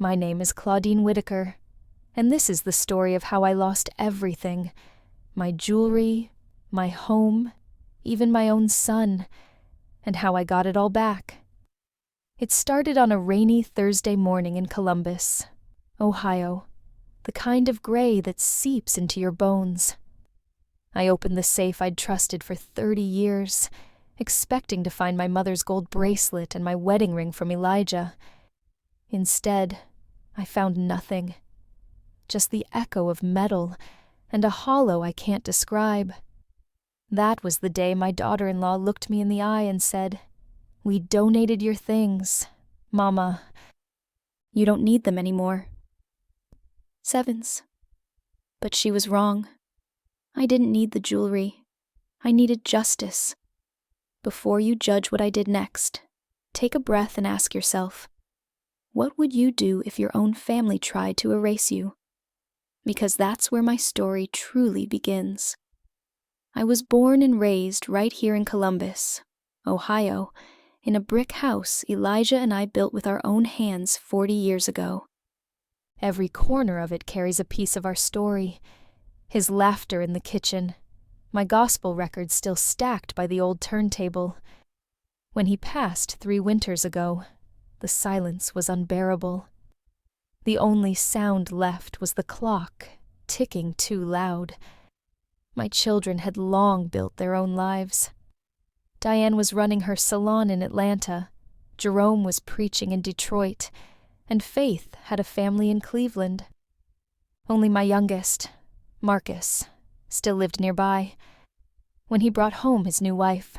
My name is Claudine Whitaker, and this is the story of how I lost everything. My jewelry, my home, even my own son, and how I got it all back. It started on a rainy Thursday morning in Columbus, Ohio, the kind of gray that seeps into your bones. I opened the safe I'd trusted for 30 years, expecting to find my mother's gold bracelet and my wedding ring from Elijah. Instead, I found nothing. Just the echo of metal and a hollow I can't describe. That was the day my daughter-in-law looked me in the eye and said, "We donated your things, Mama. You don't need them anymore." Sevens. But she was wrong. I didn't need the jewelry. I needed justice. Before you judge what I did next, take a breath and ask yourself, what would you do if your own family tried to erase you? Because that's where my story truly begins. I was born and raised right here in Columbus, Ohio, in a brick house Elijah and I built with our own hands 40 years ago. Every corner of it carries a piece of our story. His laughter in the kitchen, my gospel record still stacked by the old turntable. When he passed 3 winters ago, the silence was unbearable. The only sound left was the clock, ticking too loud. My children had long built their own lives. Diane was running her salon in Atlanta, Jerome was preaching in Detroit, and Faith had a family in Cleveland. Only my youngest, Marcus, still lived nearby. When he brought home his new wife,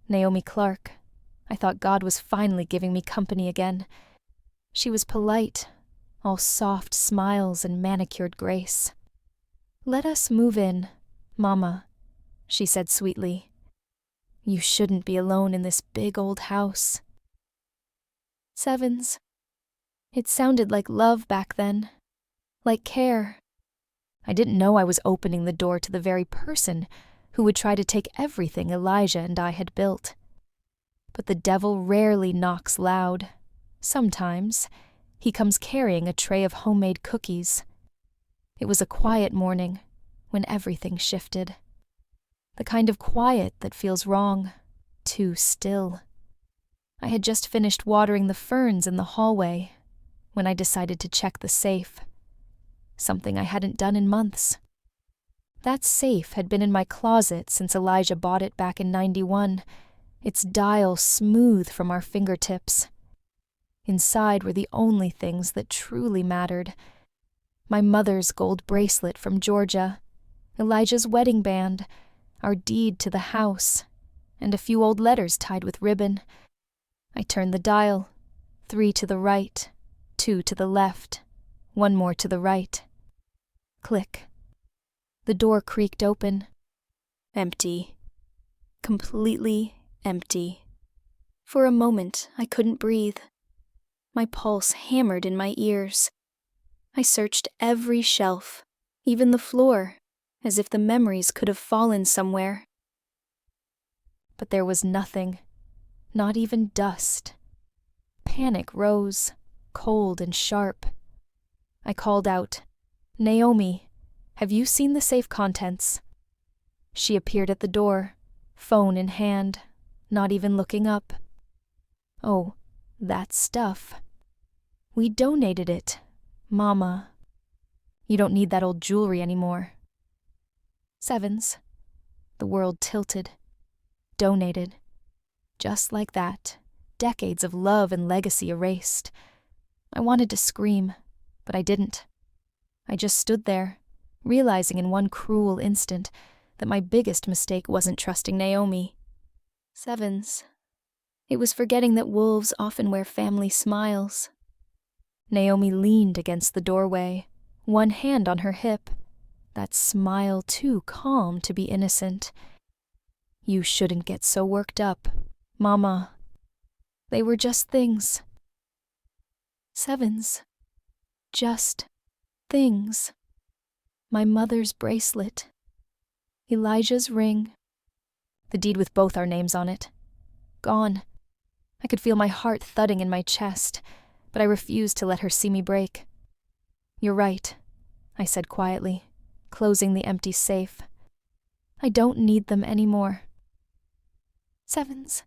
Naomi Clark, I thought God was finally giving me company again. She was polite, all soft smiles and manicured grace. "Let us move in, Mama," she said sweetly. "You shouldn't be alone in this big old house." Sevens. It sounded like love back then, like care. I didn't know I was opening the door to the very person who would try to take everything Elijah and I had built. But the devil rarely knocks loud. Sometimes he comes carrying a tray of homemade cookies. It was a quiet morning when everything shifted. The kind of quiet that feels wrong, too still. I had just finished watering the ferns in the hallway when I decided to check the safe. Something I hadn't done in months. That safe had been in my closet since Elijah bought it back in '91, its dial smooth from our fingertips. Inside were the only things that truly mattered. My mother's gold bracelet from Georgia, Elijah's wedding band, our deed to the house, and a few old letters tied with ribbon. I turned the dial, 3 to the right, 2 to the left, 1 more to the right. Click. The door creaked open. Empty. Completely empty. For a moment, I couldn't breathe. My pulse hammered in my ears. I searched every shelf, even the floor, as if the memories could have fallen somewhere. But there was nothing, not even dust. Panic rose, cold and sharp. I called out, "Naomi, have you seen the safe contents?" She appeared at the door, phone in hand, not even looking up. "Oh, that stuff. We donated it, Mama. You don't need that old jewelry anymore." Sevens. The world tilted. Donated. Just like that, decades of love and legacy erased. I wanted to scream, but I didn't. I just stood there, realizing in one cruel instant that my biggest mistake wasn't trusting Naomi. Sevens. It was forgetting that wolves often wear family smiles. Naomi leaned against the doorway, one hand on her hip, that smile too calm to be innocent. "You shouldn't get so worked up, Mama. They were just things." Sevens. Just things. My mother's bracelet. Elijah's ring. The deed with both our names on it. Gone. I could feel my heart thudding in my chest, but I refused to let her see me break. "You're right," I said quietly, closing the empty safe. "I don't need them anymore." "Sevens."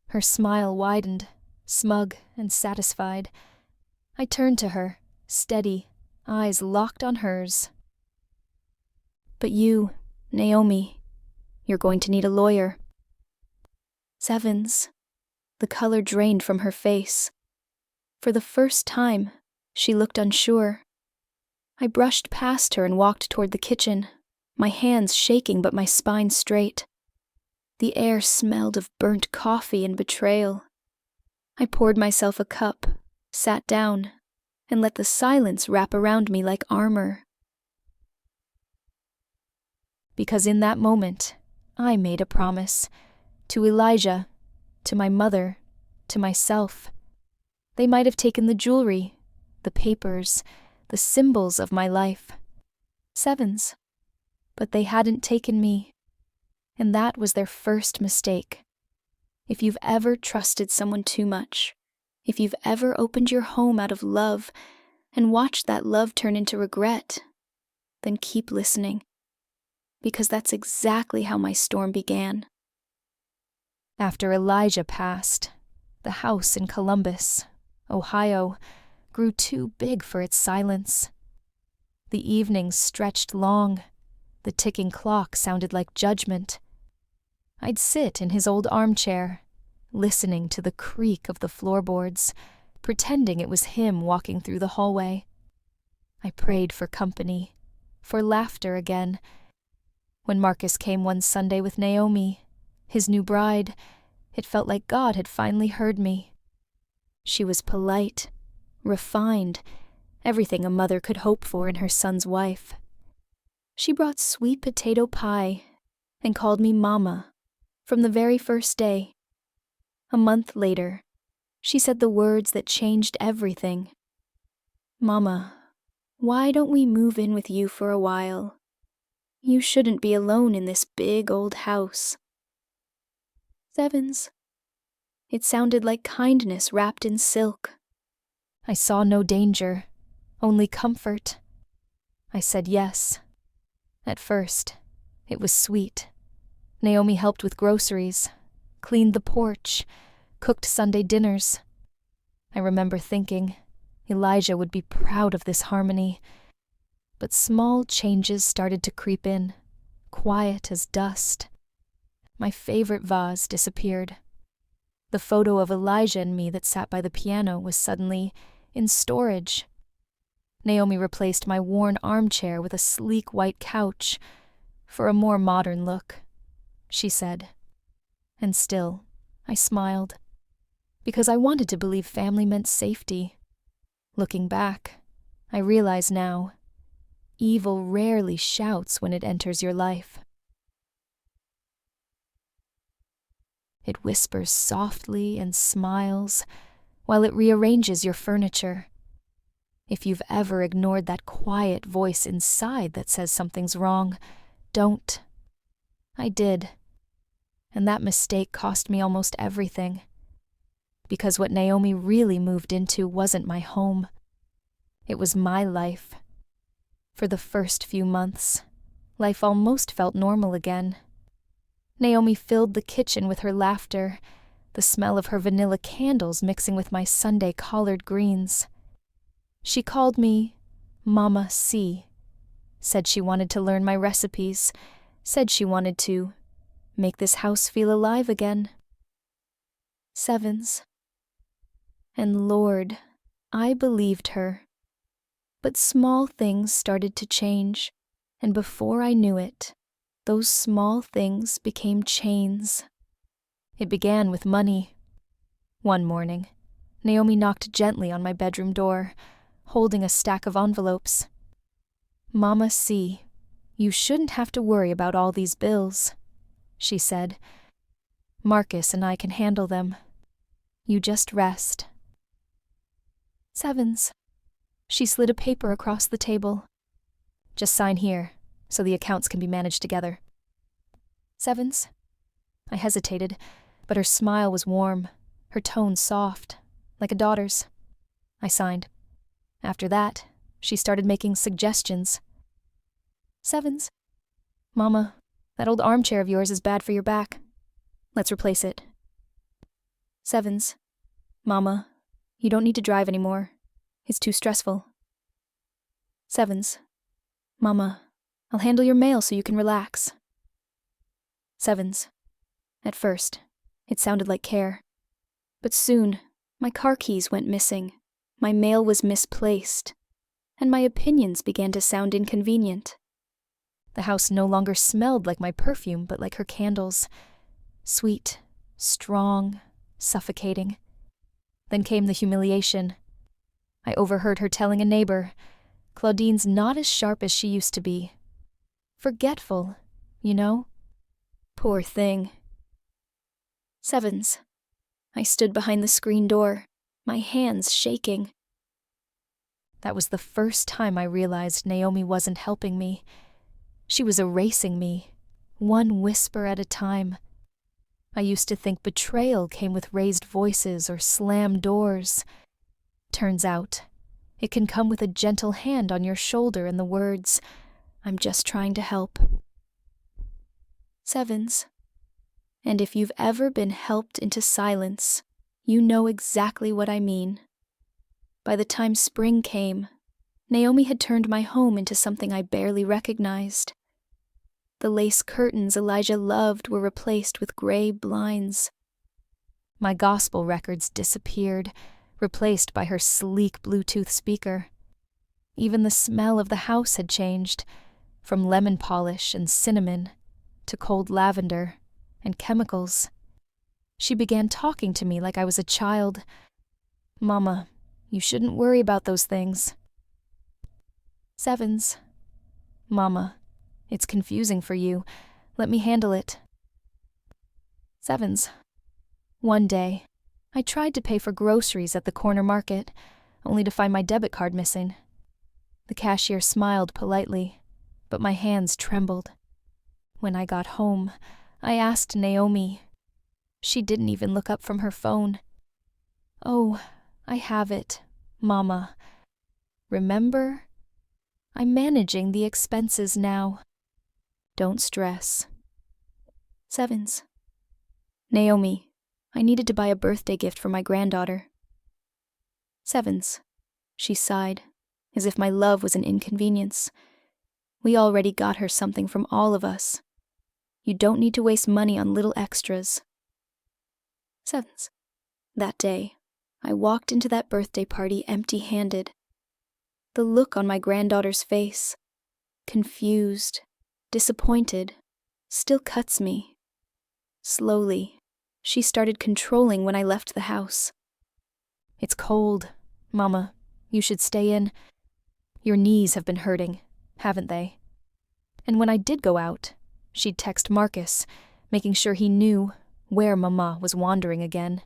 Her smile widened, smug and satisfied. I turned to her, steady, eyes locked on hers. "But you, Naomi, you're going to need a lawyer." "Sevens." The color drained from her face. For the first time, she looked unsure. I brushed past her and walked toward the kitchen, my hands shaking but my spine straight. The air smelled of burnt coffee and betrayal. I poured myself a cup, sat down, and let the silence wrap around me like armor. Because in that moment, I made a promise. To Elijah, to my mother, to myself. They might have taken the jewelry, the papers, the symbols of my life. Sevens. But they hadn't taken me. And that was their first mistake. If you've ever trusted someone too much, if you've ever opened your home out of love and watched that love turn into regret, then keep listening. Because that's exactly how my storm began. After Elijah passed, the house in Columbus, Ohio, grew too big for its silence. The evenings stretched long. The ticking clock sounded like judgment. I'd sit in his old armchair, listening to the creak of the floorboards, pretending it was him walking through the hallway. I prayed for company, for laughter again. When Marcus came one Sunday with Naomi, his new bride, it felt like God had finally heard me. She was polite, refined, everything a mother could hope for in her son's wife. She brought sweet potato pie and called me Mama from the very first day. A month later, she said the words that changed everything. "Mama, why don't we move in with you for a while? You shouldn't be alone in this big old house." Sevens. It sounded like kindness wrapped in silk. I saw no danger, only comfort. I said yes. At first, it was sweet. Naomi helped with groceries, cleaned the porch, cooked Sunday dinners. I remember thinking, Elijah would be proud of this harmony. But small changes started to creep in, quiet as dust. My favorite vase disappeared. The photo of Elijah and me that sat by the piano was suddenly in storage. Naomi replaced my worn armchair with a sleek white couch for a more modern look, she said. And still, I smiled, because I wanted to believe family meant safety. Looking back, I realize now, evil rarely shouts when it enters your life. It whispers softly and smiles while it rearranges your furniture. If you've ever ignored that quiet voice inside that says something's wrong, don't. I did. And that mistake cost me almost everything. Because what Naomi really moved into wasn't my home. It was my life. For the first few months, life almost felt normal again. Naomi filled the kitchen with her laughter, the smell of her vanilla candles mixing with my Sunday collard greens. She called me Mama C, said she wanted to learn my recipes, said she wanted to make this house feel alive again. Sevens. And Lord, I believed her. But small things started to change, and before I knew it, those small things became chains. It began with money. One morning, Naomi knocked gently on my bedroom door, holding a stack of envelopes. "Mama C, you shouldn't have to worry about all these bills," she said. "Marcus and I can handle them. You just rest." Sevens. She slid a paper across the table. "Just sign here, so the accounts can be managed together." Sevens. I hesitated, but her smile was warm, her tone soft, like a daughter's. I signed. After that, she started making suggestions. Sevens. Mama, that old armchair of yours is bad for your back. Let's replace it. Sevens. Mama, you don't need to drive anymore. It's too stressful. Sevens. Mama, I'll handle your mail so you can relax. Sevens. At first, it sounded like care. But soon, my car keys went missing, my mail was misplaced, and my opinions began to sound inconvenient. The house no longer smelled like my perfume, but like her candles. Sweet, strong, suffocating. Then came the humiliation. I overheard her telling a neighbor, Claudine's not as sharp as she used to be. Forgetful, you know? Poor thing. Sevens. I stood behind the screen door, my hands shaking. That was the first time I realized Naomi wasn't helping me. She was erasing me, one whisper at a time. I used to think betrayal came with raised voices or slammed doors. Turns out, it can come with a gentle hand on your shoulder and the words, "I'm just trying to help." Sevens. And if you've ever been helped into silence, you know exactly what I mean. By the time spring came, Naomi had turned my home into something I barely recognized. The lace curtains Elijah loved were replaced with gray blinds. My gospel records disappeared, replaced by her sleek Bluetooth speaker. Even the smell of the house had changed, from lemon polish and cinnamon to cold lavender and chemicals. She began talking to me like I was a child. Mama, you shouldn't worry about those things. Sevens. Mama, it's confusing for you. Let me handle it. Sevens. One day, I tried to pay for groceries at the corner market, only to find my debit card missing. The cashier smiled politely, but my hands trembled. When I got home, I asked Naomi. She didn't even look up from her phone. Oh, I have it, Mama. Remember? I'm managing the expenses now. Don't stress. Sevens. Naomi, I needed to buy a birthday gift for my granddaughter. Sevens. She sighed, as if my love was an inconvenience. We already got her something from all of us. You don't need to waste money on little extras. Sevens. That day, I walked into that birthday party empty-handed. The look on my granddaughter's face, confused, disappointed, still cuts me. Slowly, she started controlling when I left the house. It's cold, Mama. You should stay in. Your knees have been hurting, haven't they? And when I did go out, she'd text Marcus, making sure he knew where Mama was wandering again.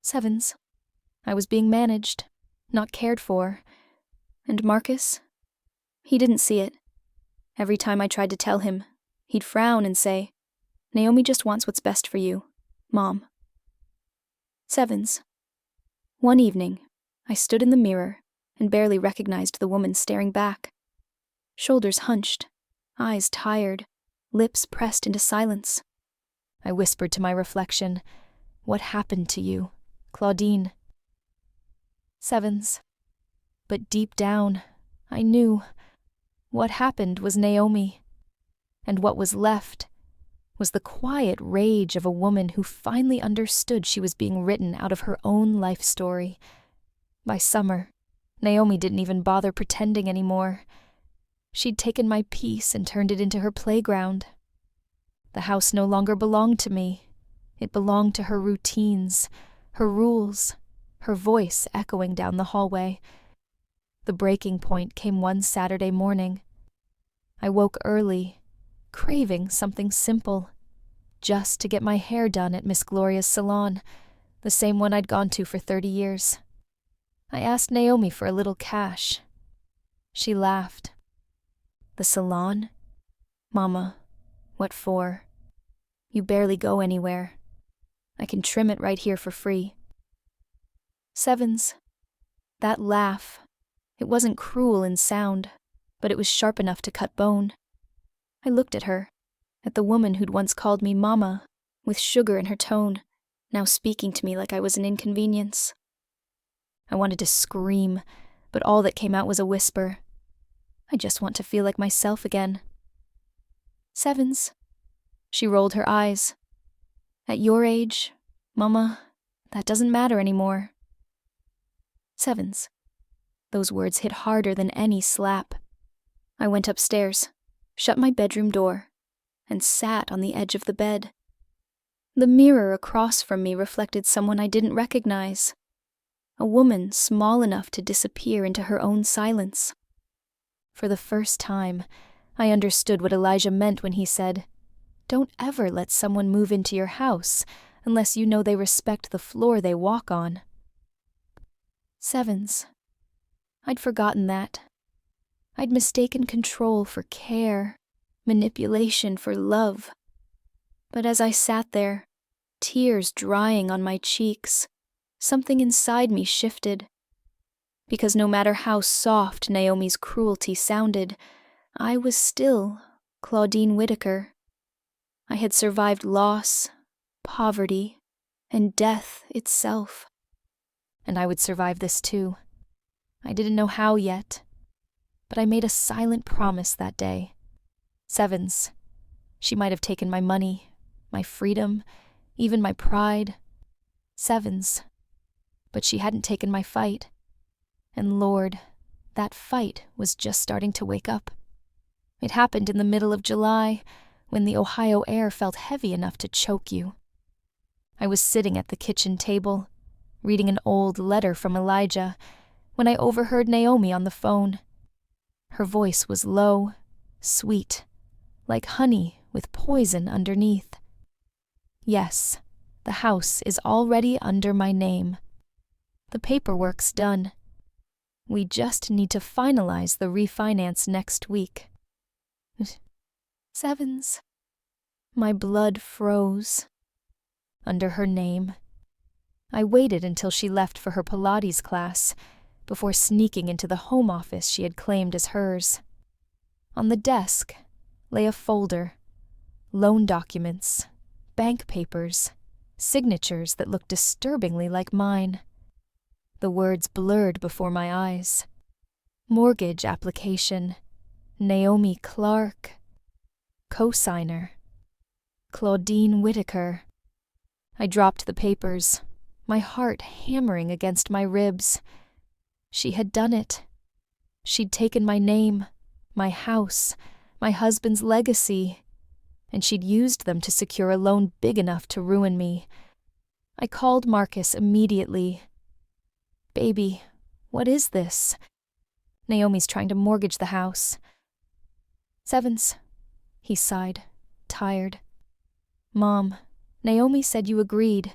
Sevens. I was being managed, not cared for. And Marcus? He didn't see it. Every time I tried to tell him, he'd frown and say, Naomi just wants what's best for you, Mom. Sevens. One evening, I stood in the mirror and barely recognized the woman staring back. Shoulders hunched, eyes tired, lips pressed into silence. I whispered to my reflection, "What happened to you, Claudine?" Sevens. But deep down, I knew what happened was Naomi, and what was left was the quiet rage of a woman who finally understood she was being written out of her own life story. By summer, Naomi didn't even bother pretending anymore. She'd taken my peace and turned it into her playground. The house no longer belonged to me. It belonged to her routines, her rules, her voice echoing down the hallway. The breaking point came one Saturday morning. I woke early, craving something simple, just to get my hair done at Miss Gloria's salon, the same one I'd gone to for 30 years. I asked Naomi for a little cash. She laughed. The salon? Mama, what for? You barely go anywhere. I can trim it right here for free. Sevens. That laugh. It wasn't cruel in sound, but it was sharp enough to cut bone. I looked at her, at the woman who'd once called me Mama, with sugar in her tone, now speaking to me like I was an inconvenience. I wanted to scream, but all that came out was a whisper. I just want to feel like myself again. Sevens. She rolled her eyes. At your age, Mama, that doesn't matter anymore. Sevens. Those words hit harder than any slap. I went upstairs, shut my bedroom door, and sat on the edge of the bed. The mirror across from me reflected someone I didn't recognize. A woman small enough to disappear into her own silence. For the first time, I understood what Elijah meant when he said, "Don't ever let someone move into your house unless you know they respect the floor they walk on." Sevens. I'd forgotten that. I'd mistaken control for care, manipulation for love. But as I sat there, tears drying on my cheeks, something inside me shifted. Because no matter how soft Naomi's cruelty sounded, I was still Claudine Whitaker. I had survived loss, poverty, and death itself. And I would survive this too. I didn't know how yet, but I made a silent promise that day. Sevens. She might have taken my money, my freedom, even my pride. Sevens. But she hadn't taken my fight. And Lord, that fight was just starting to wake up. It happened in the middle of July, when the Ohio air felt heavy enough to choke you. I was sitting at the kitchen table, reading an old letter from Elijah, when I overheard Naomi on the phone. Her voice was low, sweet, like honey with poison underneath. Yes, the house is already under my name. The paperwork's done. We just need to finalize the refinance next week. Sevens. My blood froze. Under her name. I waited until she left for her Pilates class before sneaking into the home office she had claimed as hers. On the desk lay a folder, loan documents, bank papers, signatures that looked disturbingly like mine. The words blurred before my eyes. Mortgage application, Naomi Clark, co-signer, Claudine Whitaker. I dropped the papers, my heart hammering against my ribs. She had done it. She'd taken my name, my house, my husband's legacy, and she'd used them to secure a loan big enough to ruin me. I called Marcus immediately. "Baby, what is this?" Naomi's trying to mortgage the house. "Sevens," he sighed, tired. "Mom, Naomi said you agreed.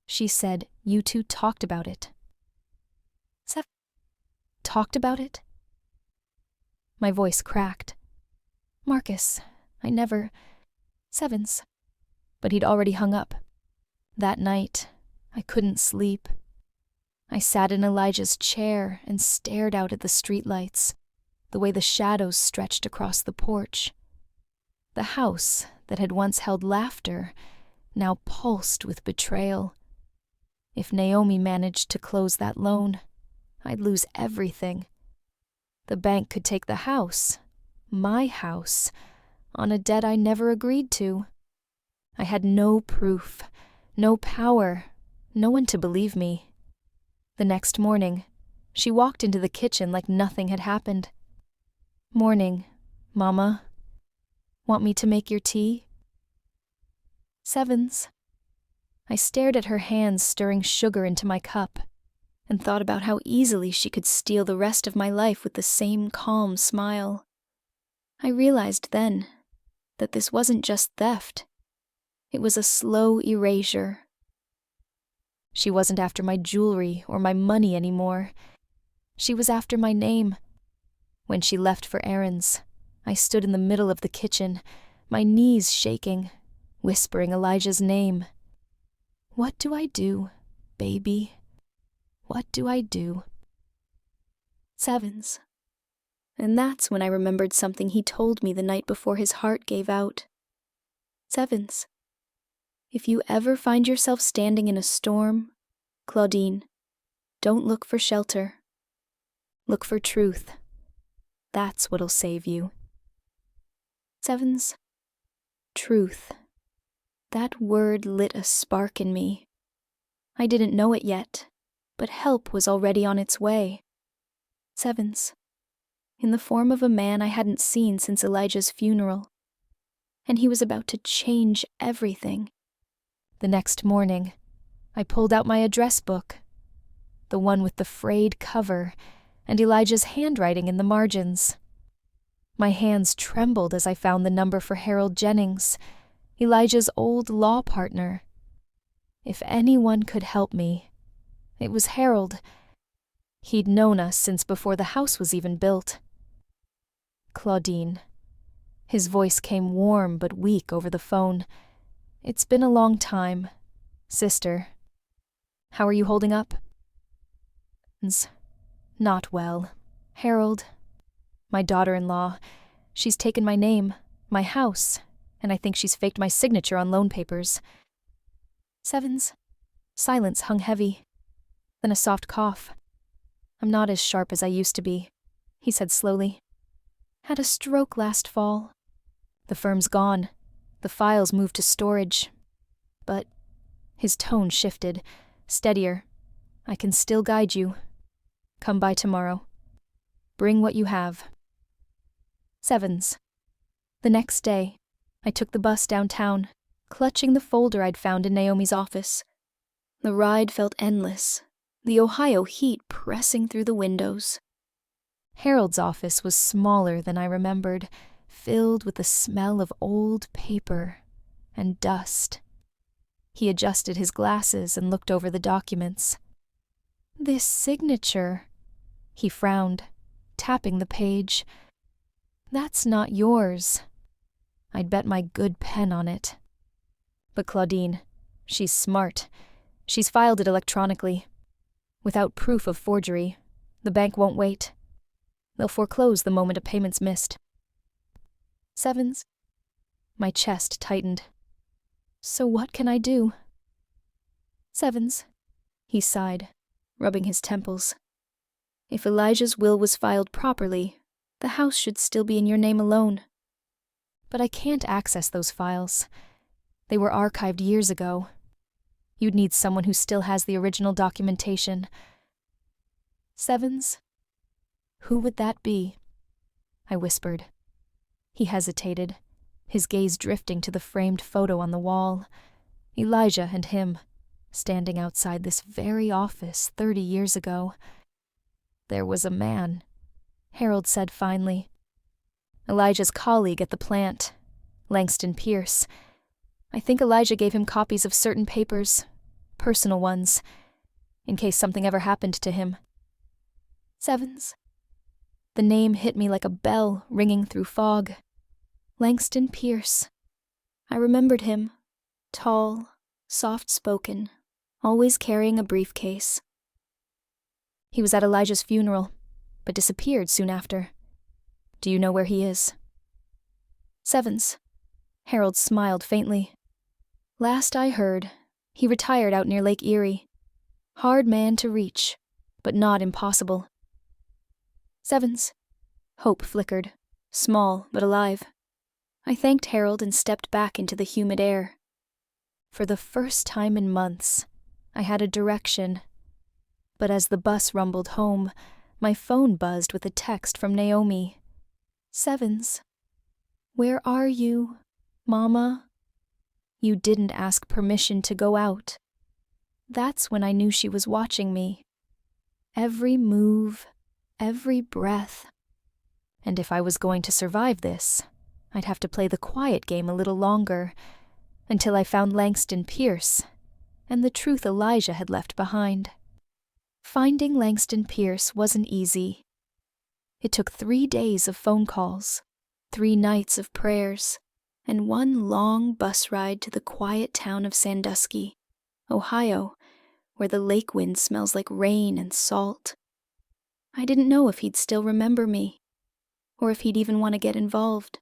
She said you two talked about it." Talked about it? My voice cracked. "Marcus, I never..." Sevens. But he'd already hung up. That night, I couldn't sleep. I sat in Elijah's chair and stared out at the streetlights, the way the shadows stretched across the porch. The house that had once held laughter now pulsed with betrayal. If Naomi managed to close that loan, I'd lose everything. The bank could take the house, my house, on a debt I never agreed to. I had no proof, no power, no one to believe me. The next morning, she walked into the kitchen like nothing had happened. "Morning, Mama. Want me to make your tea?" Sevens. I stared at her hands stirring sugar into my cup and thought about how easily she could steal the rest of my life with the same calm smile. I realized then that this wasn't just theft. It was a slow erasure. She wasn't after my jewelry or my money anymore. She was after my name. When she left for errands, I stood in the middle of the kitchen, my knees shaking, whispering Elijah's name. What do I do, baby? What do I do? Sevens. And that's when I remembered something he told me the night before his heart gave out. Sevens. If you ever find yourself standing in a storm, Claudine, don't look for shelter. Look for truth. That's what'll save you. Sevens. Truth. That word lit a spark in me. I didn't know it yet, but help was already on its way. Sevens. In the form of a man I hadn't seen since Elijah's funeral. And he was about to change everything. The next morning, I pulled out my address book, the one with the frayed cover and Elijah's handwriting in the margins. My hands trembled as I found the number for Harold Jennings, Elijah's old law partner. If anyone could help me, it was Harold. He'd known us since before the house was even built. Claudine. His voice came warm but weak over the phone. It's been a long time, sister. How are you holding up? Not well. Harold, my daughter-in-law, she's taken my name, my house, and I think she's faked my signature on loan papers. Sevens. Silence hung heavy. Then a soft cough. I'm not as sharp as I used to be, he said slowly. Had a stroke last fall. The firm's gone. The files moved to storage. But his tone shifted, steadier. I can still guide you. Come by tomorrow. Bring what you have. Sevens. The next day, I took the bus downtown, clutching the folder I'd found in Naomi's office. The ride felt endless, the Ohio heat pressing through the windows. Harold's office was smaller than I remembered, filled with the smell of old paper and dust. He adjusted his glasses and looked over the documents. This signature, he frowned, tapping the page. That's not yours. I'd bet my good pen on it. But Claudine, she's smart. She's filed it electronically. Without proof of forgery, the bank won't wait. They'll foreclose the moment a payment's missed. Sevens. My chest tightened. So what can I do? Sevens. He sighed, rubbing his temples. If Elijah's will was filed properly, the house should still be in your name alone. But I can't access those files. They were archived years ago. You'd need someone who still has the original documentation. Sevens? Who would that be? I whispered. He hesitated, his gaze drifting to the framed photo on the wall. Elijah and him, standing outside this very office 30 years ago. There was a man, Harold said finally. Elijah's colleague at the plant, Langston Pierce. I think Elijah gave him copies of certain papers, personal ones, in case something ever happened to him. Sevens. The name hit me like a bell ringing through fog. Langston Pierce. I remembered him, tall, soft-spoken, always carrying a briefcase. He was at Elijah's funeral, but disappeared soon after. Do you know where he is? Sevens. Harold smiled faintly. Last I heard, he retired out near Lake Erie. Hard man to reach, but not impossible. Sevens. Hope flickered, small but alive. I thanked Harold and stepped back into the humid air. For the first time in months, I had a direction. But as the bus rumbled home, my phone buzzed with a text from Naomi. Sevens. Where are you, Mama? You didn't ask permission to go out. That's when I knew she was watching me. Every move, every breath. And if I was going to survive this, I'd have to play the quiet game a little longer, until I found Langston Pierce, and the truth Elijah had left behind. Finding Langston Pierce wasn't easy. It took 3 days of phone calls, 3 nights of prayers, and 1 long bus ride to the quiet town of Sandusky, Ohio, where the lake wind smells like rain and salt. I didn't know if he'd still remember me, or if he'd even want to get involved.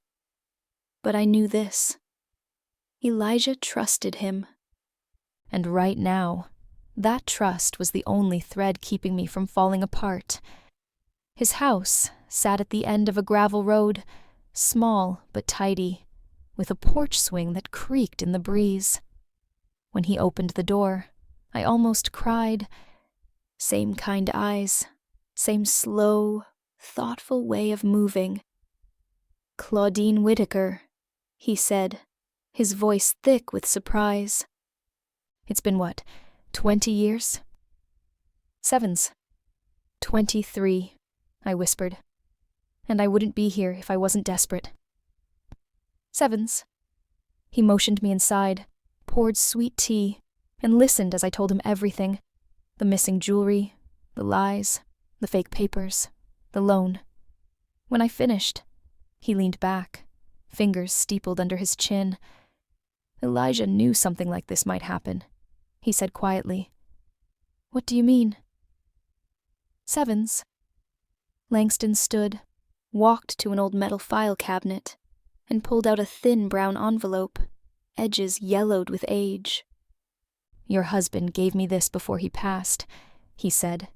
But I knew this. Elijah trusted him. And right now, that trust was the only thread keeping me from falling apart. His house sat at the end of a gravel road, small but tidy, with a porch swing that creaked in the breeze. When he opened the door, I almost cried. Same kind eyes, same slow, thoughtful way of moving. "Claudine Whitaker," he said, his voice thick with surprise. "It's been what, 20 years? Sevens. 23, I whispered. And I wouldn't be here if I wasn't desperate. Sevens. He motioned me inside, poured sweet tea, and listened as I told him everything. The missing jewelry, the lies, the fake papers, the loan. When I finished, he leaned back, fingers steepled under his chin. Elijah knew something like this might happen, he said quietly. "What do you mean?" "Sevens." Langston stood, walked to an old metal file cabinet, and pulled out a thin brown envelope, edges yellowed with age. "Your husband gave me this before he passed," he said.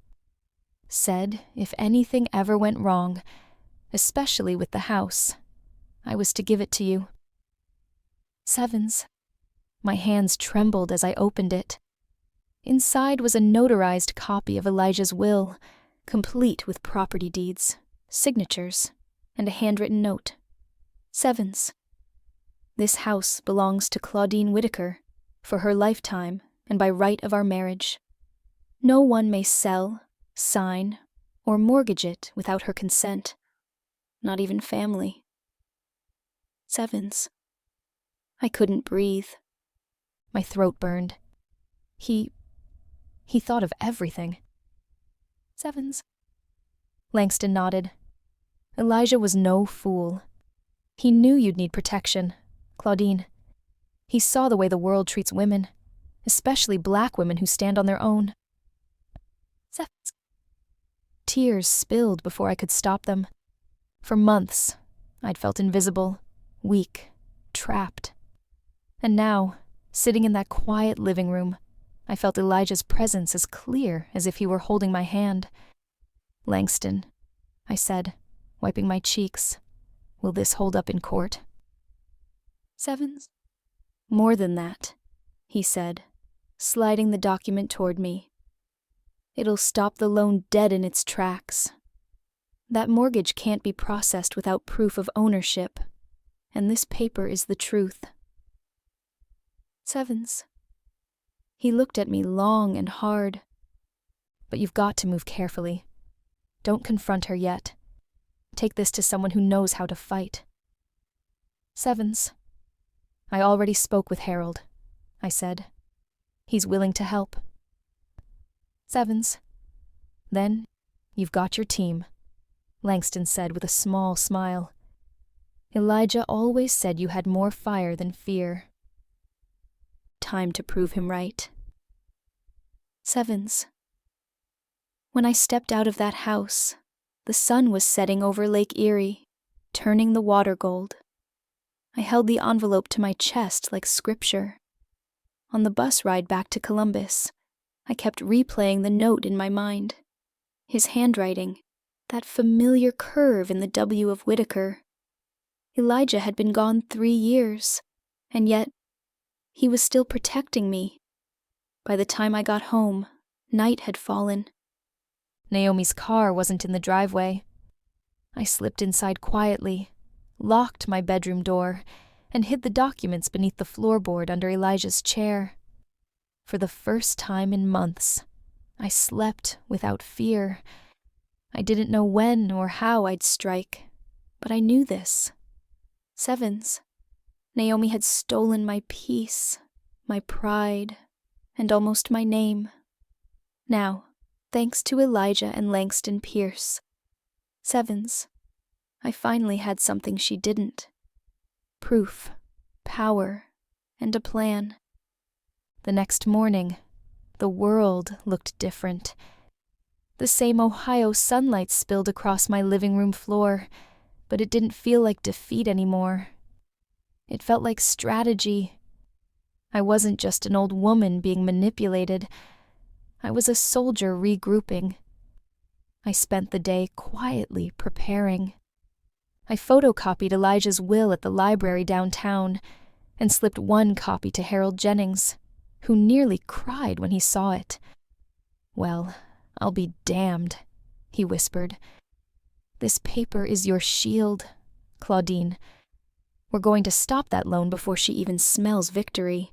"Said if anything ever went wrong, especially with the house, I was to give it to you." Sevens. My hands trembled as I opened it. Inside was a notarized copy of Elijah's will, complete with property deeds, signatures, and a handwritten note. Sevens. This house belongs to Claudine Whitaker, for her lifetime and by right of our marriage. No one may sell, sign, or mortgage it without her consent, not even family. Sevens. I couldn't breathe. My throat burned. He thought of everything. Sevens. Langston nodded. Elijah was no fool. He knew you'd need protection, Claudine. He saw the way the world treats women, especially black women who stand on their own. Sevens. Tears spilled before I could stop them. For months, I'd felt invisible, weak, trapped. And now, sitting in that quiet living room, I felt Elijah's presence as clear as if he were holding my hand. "Langston," I said, wiping my cheeks, "will this hold up in court?" Sevens. More than that, he said, sliding the document toward me. "It'll stop the loan dead in its tracks. That mortgage can't be processed without proof of ownership, and this paper is the truth." Sevens. He looked at me long and hard. "But you've got to move carefully. Don't confront her yet. Take this to someone who knows how to fight." Sevens. "I already spoke with Harold," I said. "He's willing to help." Sevens. "Then you've got your team," Langston said with a small smile. "Elijah always said you had more fire than fear." Time to prove him right. Sevens. When I stepped out of that house, the sun was setting over Lake Erie, turning the water gold. I held the envelope to my chest like scripture. On the bus ride back to Columbus, I kept replaying the note in my mind. His handwriting, that familiar curve in the W of Whitaker. Elijah had been gone 3 years, and yet he was still protecting me. By the time I got home, night had fallen. Naomi's car wasn't in the driveway. I slipped inside quietly, locked my bedroom door, and hid the documents beneath the floorboard under Elijah's chair. For the first time in months, I slept without fear. I didn't know when or how I'd strike, but I knew this. Sevens. Naomi had stolen my peace, my pride, and almost my name. Now, thanks to Elijah and Langston Pierce, Sevens, I finally had something she didn't. Proof, power, and a plan. The next morning, the world looked different. The same Ohio sunlight spilled across my living room floor, but it didn't feel like defeat anymore. It felt like strategy. I wasn't just an old woman being manipulated. I was a soldier regrouping. I spent the day quietly preparing. I photocopied Elijah's will at the library downtown and slipped one copy to Harold Jennings, who nearly cried when he saw it. "Well, I'll be damned," he whispered. "This paper is your shield, Claudine. We're going to stop that loan before she even smells victory."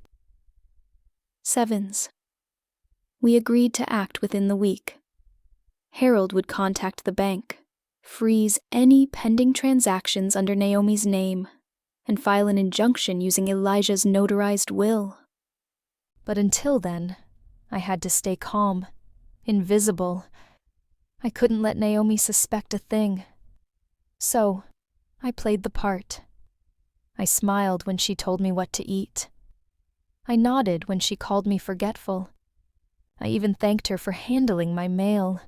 Sevens. We agreed to act within the week. Harold would contact the bank, freeze any pending transactions under Naomi's name, and file an injunction using Elijah's notarized will. But until then, I had to stay calm, invisible. I couldn't let Naomi suspect a thing. So, I played the part. I smiled when she told me what to eat. I nodded when she called me forgetful. I even thanked her for handling my mail.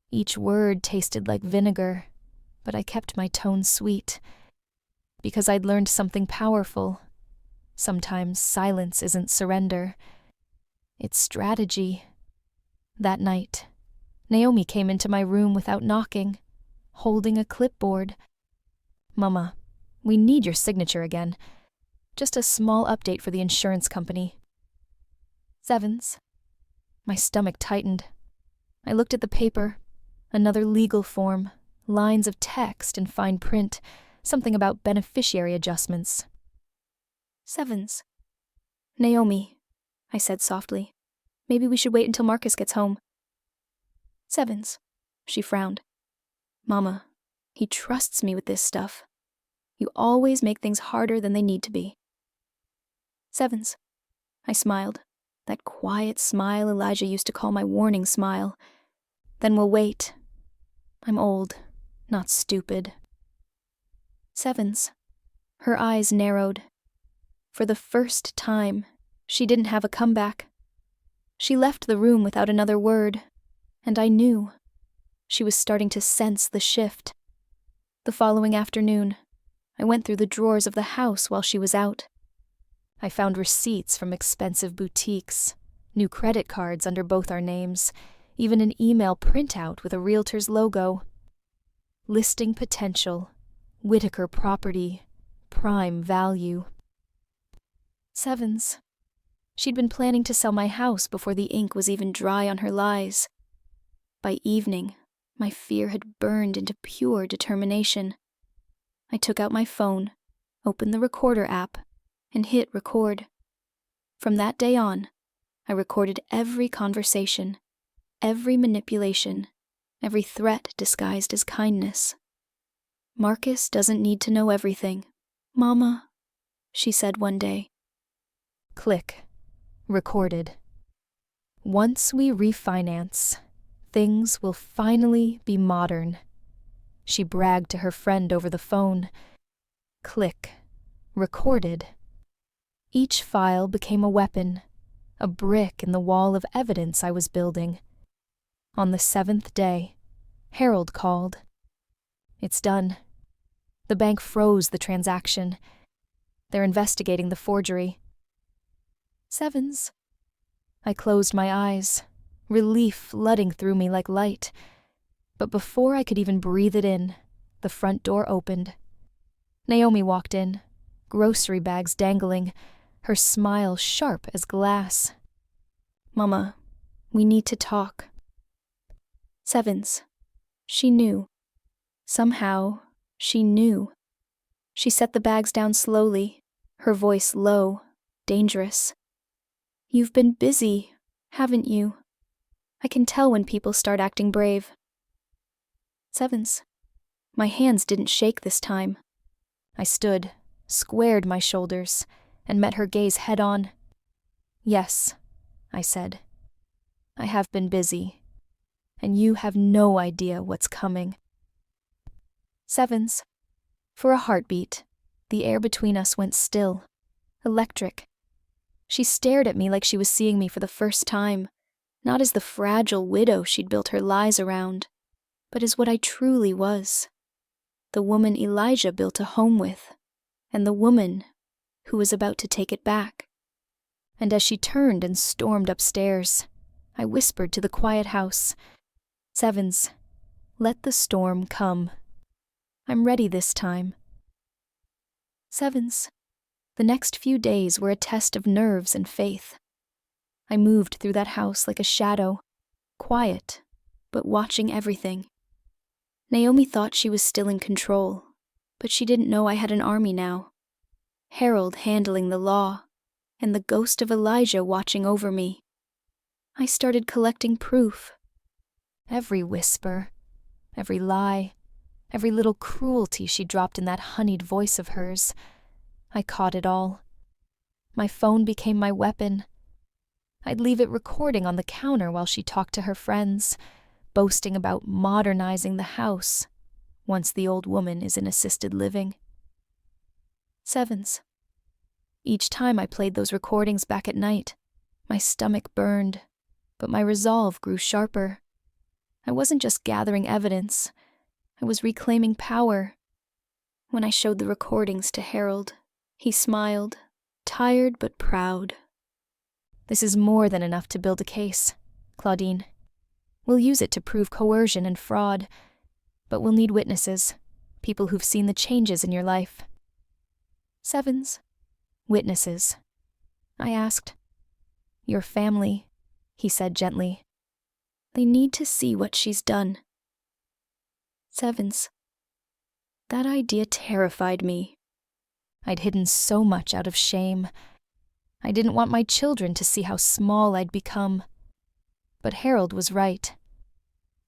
Each word tasted like vinegar, but I kept my tone sweet. Because I'd learned something powerful. Sometimes silence isn't surrender. It's strategy. That night, Naomi came into my room without knocking, holding a clipboard. "Mama, we need your signature again. Just a small update for the insurance company." Sevens. My stomach tightened. I looked at the paper. Another legal form, lines of text in fine print, something about beneficiary adjustments. Sevens. "Naomi," I said softly, "maybe we should wait until Marcus gets home." Sevens. She frowned. "Mama, he trusts me with this stuff. You always make things harder than they need to be." Sevens. I smiled, that quiet smile Elijah used to call my warning smile. "Then we'll wait. I'm old, not stupid." Sevens. Her eyes narrowed. For the first time, she didn't have a comeback. She left the room without another word, and I knew. She was starting to sense the shift. The following afternoon, I went through the drawers of the house while she was out. I found receipts from expensive boutiques, new credit cards under both our names, even an email printout with a realtor's logo. Listing potential, Whitaker property, prime value. Sevens. She'd been planning to sell my house before the ink was even dry on her lies. By evening, my fear had burned into pure determination. I took out my phone, opened the recorder app, and hit record. From that day on, I recorded every conversation, every manipulation, every threat disguised as kindness. "Marcus doesn't need to know everything, Mama," she said one day. Click. Recorded. "Once we refinance, things will finally be modern," she bragged to her friend over the phone. Click. Recorded. Each file became a weapon, a brick in the wall of evidence I was building. On the 7th day, Harold called. "It's done. The bank froze the transaction. They're investigating the forgery." Sevens. I closed my eyes, relief flooding through me like light. But before I could even breathe it in, the front door opened. Naomi walked in, grocery bags dangling, her smile sharp as glass. "Mama, we need to talk." Sevens. She knew. Somehow, she knew. She set the bags down slowly, her voice low, dangerous. "You've been busy, haven't you? I can tell when people start acting brave." Sevens. My hands didn't shake this time. I stood, squared my shoulders, and met her gaze head-on. "Yes," I said. "I have been busy, and you have no idea what's coming." Sevens. For a heartbeat, the air between us went still, electric. She stared at me like she was seeing me for the first time, Not as the fragile widow she'd built her lies around, but as what I truly was. The woman Elijah built a home with, and the woman who was about to take it back. And as she turned and stormed upstairs, I whispered to the quiet house, "Sevens, let the storm come. I'm ready this time." Sevens. The next few days were a test of nerves and faith. I moved through that house like a shadow, quiet, but watching everything. Naomi thought she was still in control, but she didn't know I had an army now. Harold handling the law, and the ghost of Elijah watching over me. I started collecting proof. Every whisper, every lie, every little cruelty she dropped in that honeyed voice of hers. I caught it all. My phone became my weapon. I'd leave it recording on the counter while she talked to her friends, boasting about modernizing the house once the old woman is in assisted living. Sevens. Each time I played those recordings back at night, my stomach burned, but my resolve grew sharper. I wasn't just gathering evidence, I was reclaiming power. When I showed the recordings to Harold, he smiled, tired but proud. "This is more than enough to build a case, Claudine. We'll use it to prove coercion and fraud, but we'll need witnesses, people who've seen the changes in your life." "Sevens? Witnesses?" I asked. "Your family," he said gently. "They need to see what she's done." Sevens. That idea terrified me. I'd hidden so much out of shame. I didn't want my children to see how small I'd become. But Harold was right.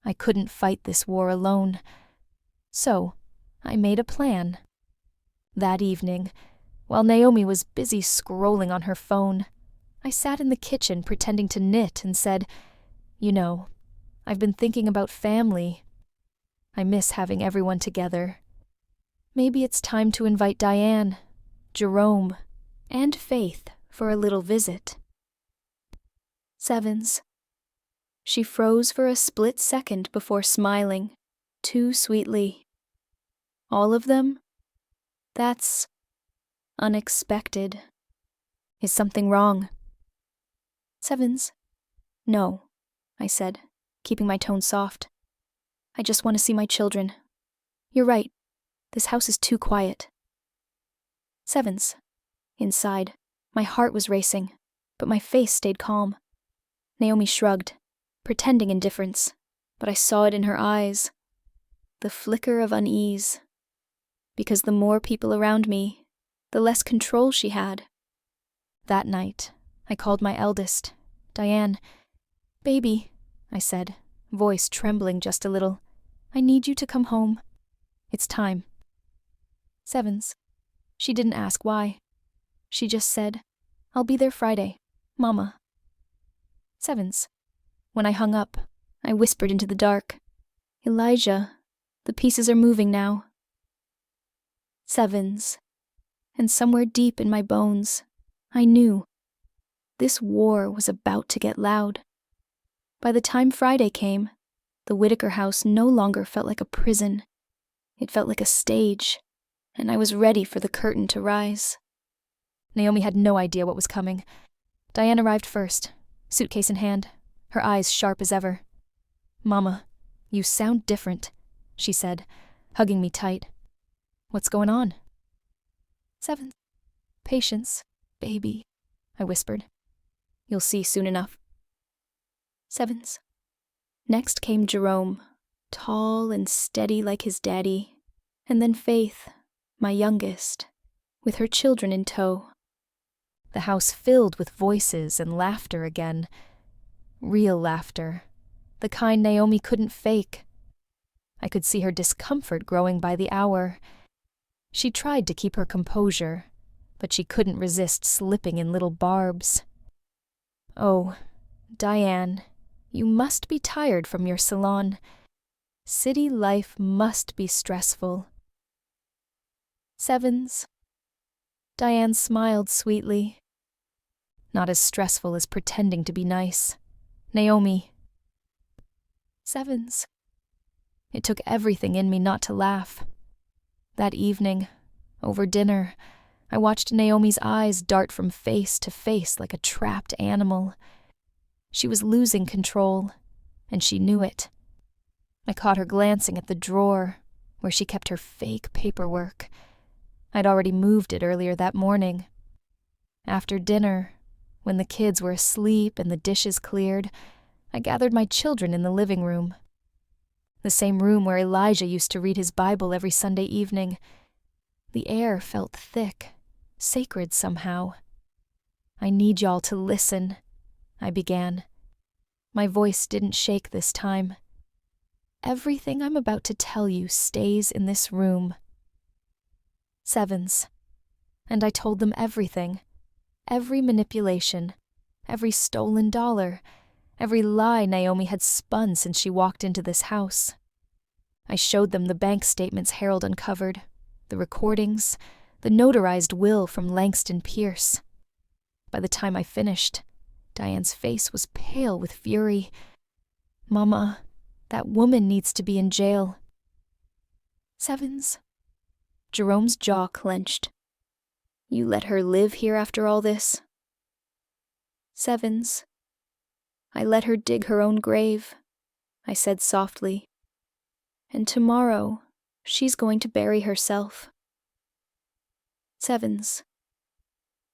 I couldn't fight this war alone. So, I made a plan. That evening, while Naomi was busy scrolling on her phone, I sat in the kitchen pretending to knit and said, "You know, I've been thinking about family. I miss having everyone together. Maybe it's time to invite Diane, Jerome, and Faith for a little visit." Sevens. She froze for a split second before smiling, too sweetly. "All of them? That's unexpected. Is something wrong?" "Sevens? No," I said, keeping my tone soft. "I just want to see my children. You're right. This house is too quiet." Sevens. Inside, my heart was racing, but my face stayed calm. Naomi shrugged, pretending indifference, but I saw it in her eyes. The flicker of unease. Because the more people around me, the less control she had. That night, I called my eldest, Diane. "Baby," I said, voice trembling just a little, "I need you to come home. It's time." Sevens. She didn't ask why. She just said, "I'll be there Friday, Mama." Sevens. When I hung up, I whispered into the dark, "Elijah, the pieces are moving now." Sevens. And somewhere deep in my bones, I knew this war was about to get loud. By the time Friday came, the Whitaker house no longer felt like a prison. It felt like a stage, and I was ready for the curtain to rise. Naomi had no idea what was coming. Diane arrived first, suitcase in hand, her eyes sharp as ever. "Mama, you sound different," she said, hugging me tight. "What's going on?" "Sevens. Patience, baby," I whispered. "You'll see soon enough." Sevens. Next came Jerome, tall and steady like his daddy, and then Faith, my youngest, with her children in tow. The house filled with voices and laughter again. Real laughter, the kind Naomi couldn't fake. I could see her discomfort growing by the hour. She tried to keep her composure, but she couldn't resist slipping in little barbs. "Oh, Diane, you must be tired from your salon. City life must be stressful." Sevens. Diane smiled sweetly. "Not as stressful as pretending to be nice. Naomi. Sevens. It took everything in me not to laugh. That evening, over dinner, I watched Naomi's eyes dart from face to face like a trapped animal. She was losing control, and she knew it. I caught her glancing at the drawer where she kept her fake paperwork. I'd already moved it earlier that morning. After dinner, when the kids were asleep and the dishes cleared, I gathered my children in the living room. The same room where Elijah used to read his Bible every Sunday evening. The air felt thick, sacred somehow. "I need y'all to listen," I began. My voice didn't shake this time. "Everything I'm about to tell you stays in this room." Sevens. And I told them everything. Every manipulation. Every stolen dollar. Every lie Naomi had spun since she walked into this house. I showed them the bank statements Harold uncovered, the recordings, the notarized will from Langston Pierce. By the time I finished, Diane's face was pale with fury. "Mama, that woman needs to be in jail." Sevens. Jerome's jaw clenched. "You let her live here after all this?" Sevens. "I let her dig her own grave," I said softly. "And tomorrow, she's going to bury herself." Sevens.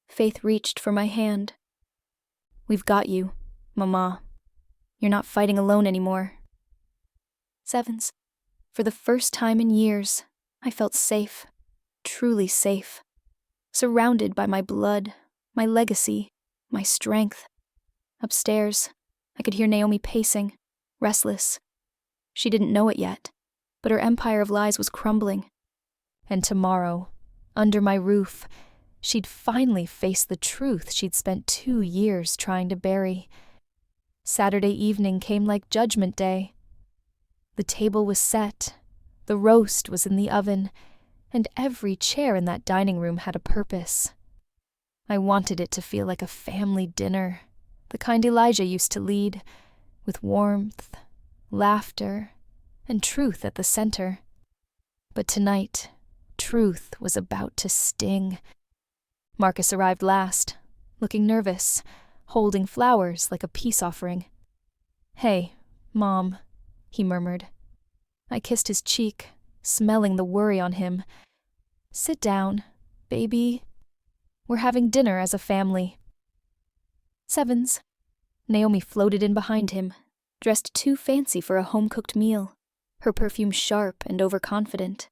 Faith reached for my hand. "We've got you, Mama. You're not fighting alone anymore." Sevens. For the first time in years, I felt safe, truly safe. Surrounded by my blood, my legacy, my strength. Upstairs, I could hear Naomi pacing, restless. She didn't know it yet, but her empire of lies was crumbling. And tomorrow, under my roof, she'd finally face the truth she'd spent 2 years trying to bury. Saturday evening came like Judgment Day. The table was set, the roast was in the oven, and every chair in that dining room had a purpose. I wanted it to feel like a family dinner, the kind Elijah used to lead, with warmth, laughter, and truth at the center. But tonight, truth was about to sting. Marcus arrived last, looking nervous, holding flowers like a peace offering. "Hey, Mom," he murmured. I kissed his cheek, smelling the worry on him. "Sit down, baby. We're having dinner as a family." Sevens. Naomi floated in behind him, dressed too fancy for a home-cooked meal, her perfume sharp and overconfident.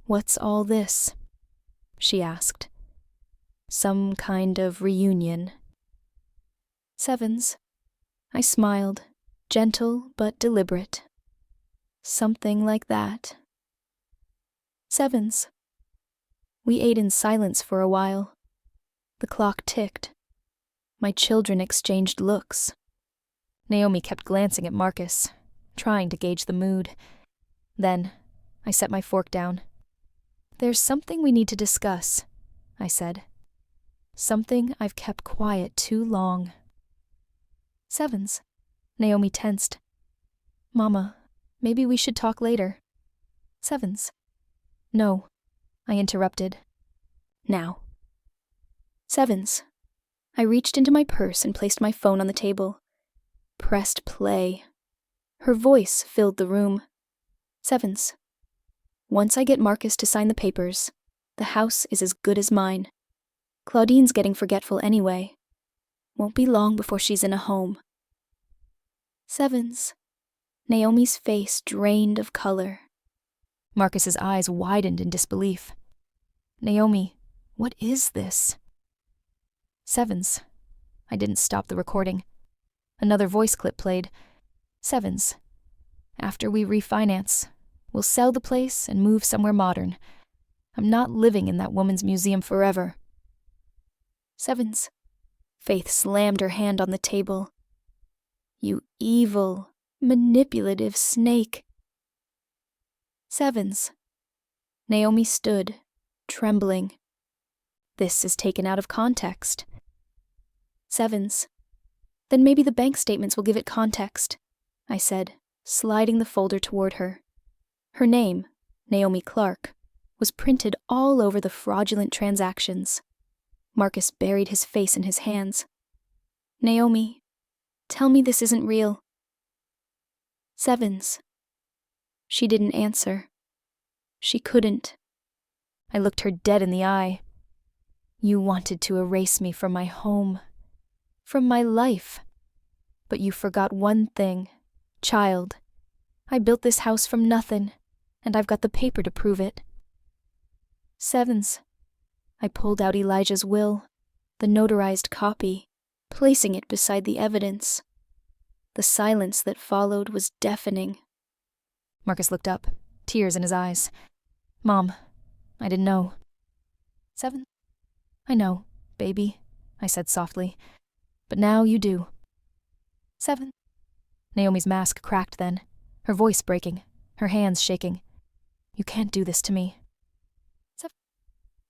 "What's all this?" she asked. "Some kind of reunion." Sevens. I smiled, gentle but deliberate. "Something like that." Sevens. We ate in silence for a while. The clock ticked. My children exchanged looks. Naomi kept glancing at Marcus, trying to gauge the mood. Then, I set my fork down. "There's something we need to discuss," I said. "Something I've kept quiet too long." Sevens. Naomi tensed. "Mama, maybe we should talk later." Sevens. "No," I interrupted. "Now." Sevens. I reached into my purse and placed my phone on the table. Pressed play. Her voice filled the room. Sevens. "Once I get Marcus to sign the papers, the house is as good as mine. Claudine's getting forgetful anyway. Won't be long before she's in a home." Sevens. Naomi's face drained of color. Marcus's eyes widened in disbelief. "Naomi, what is this?" Sevens. I didn't stop the recording. Another voice clip played. Sevens. "After we refinance, we'll sell the place and move somewhere modern. I'm not living in that woman's museum forever." Sevens. Faith slammed her hand on the table. "You evil, manipulative snake." Sevens. Naomi stood, trembling. "This is taken out of context." Sevens. Then maybe the bank statements will give it context, I said, sliding the folder toward her. Her name, Naomi Clark, was printed all over the fraudulent transactions. Marcus buried his face in his hands. Naomi, tell me this isn't real. Sevens. She didn't answer. She couldn't. I looked her dead in the eye. You wanted to erase me from my home, from my life. But you forgot one thing, child. I built this house from nothing, and I've got the paper to prove it. Sevens. I pulled out Elijah's will, the notarized copy, placing it beside the evidence. The silence that followed was deafening. Marcus looked up, tears in his eyes. Mom, I didn't know. Seven? I know, baby, I said softly. But now you do. Seven? Naomi's mask cracked then, her voice breaking, her hands shaking. You can't do this to me. Seven?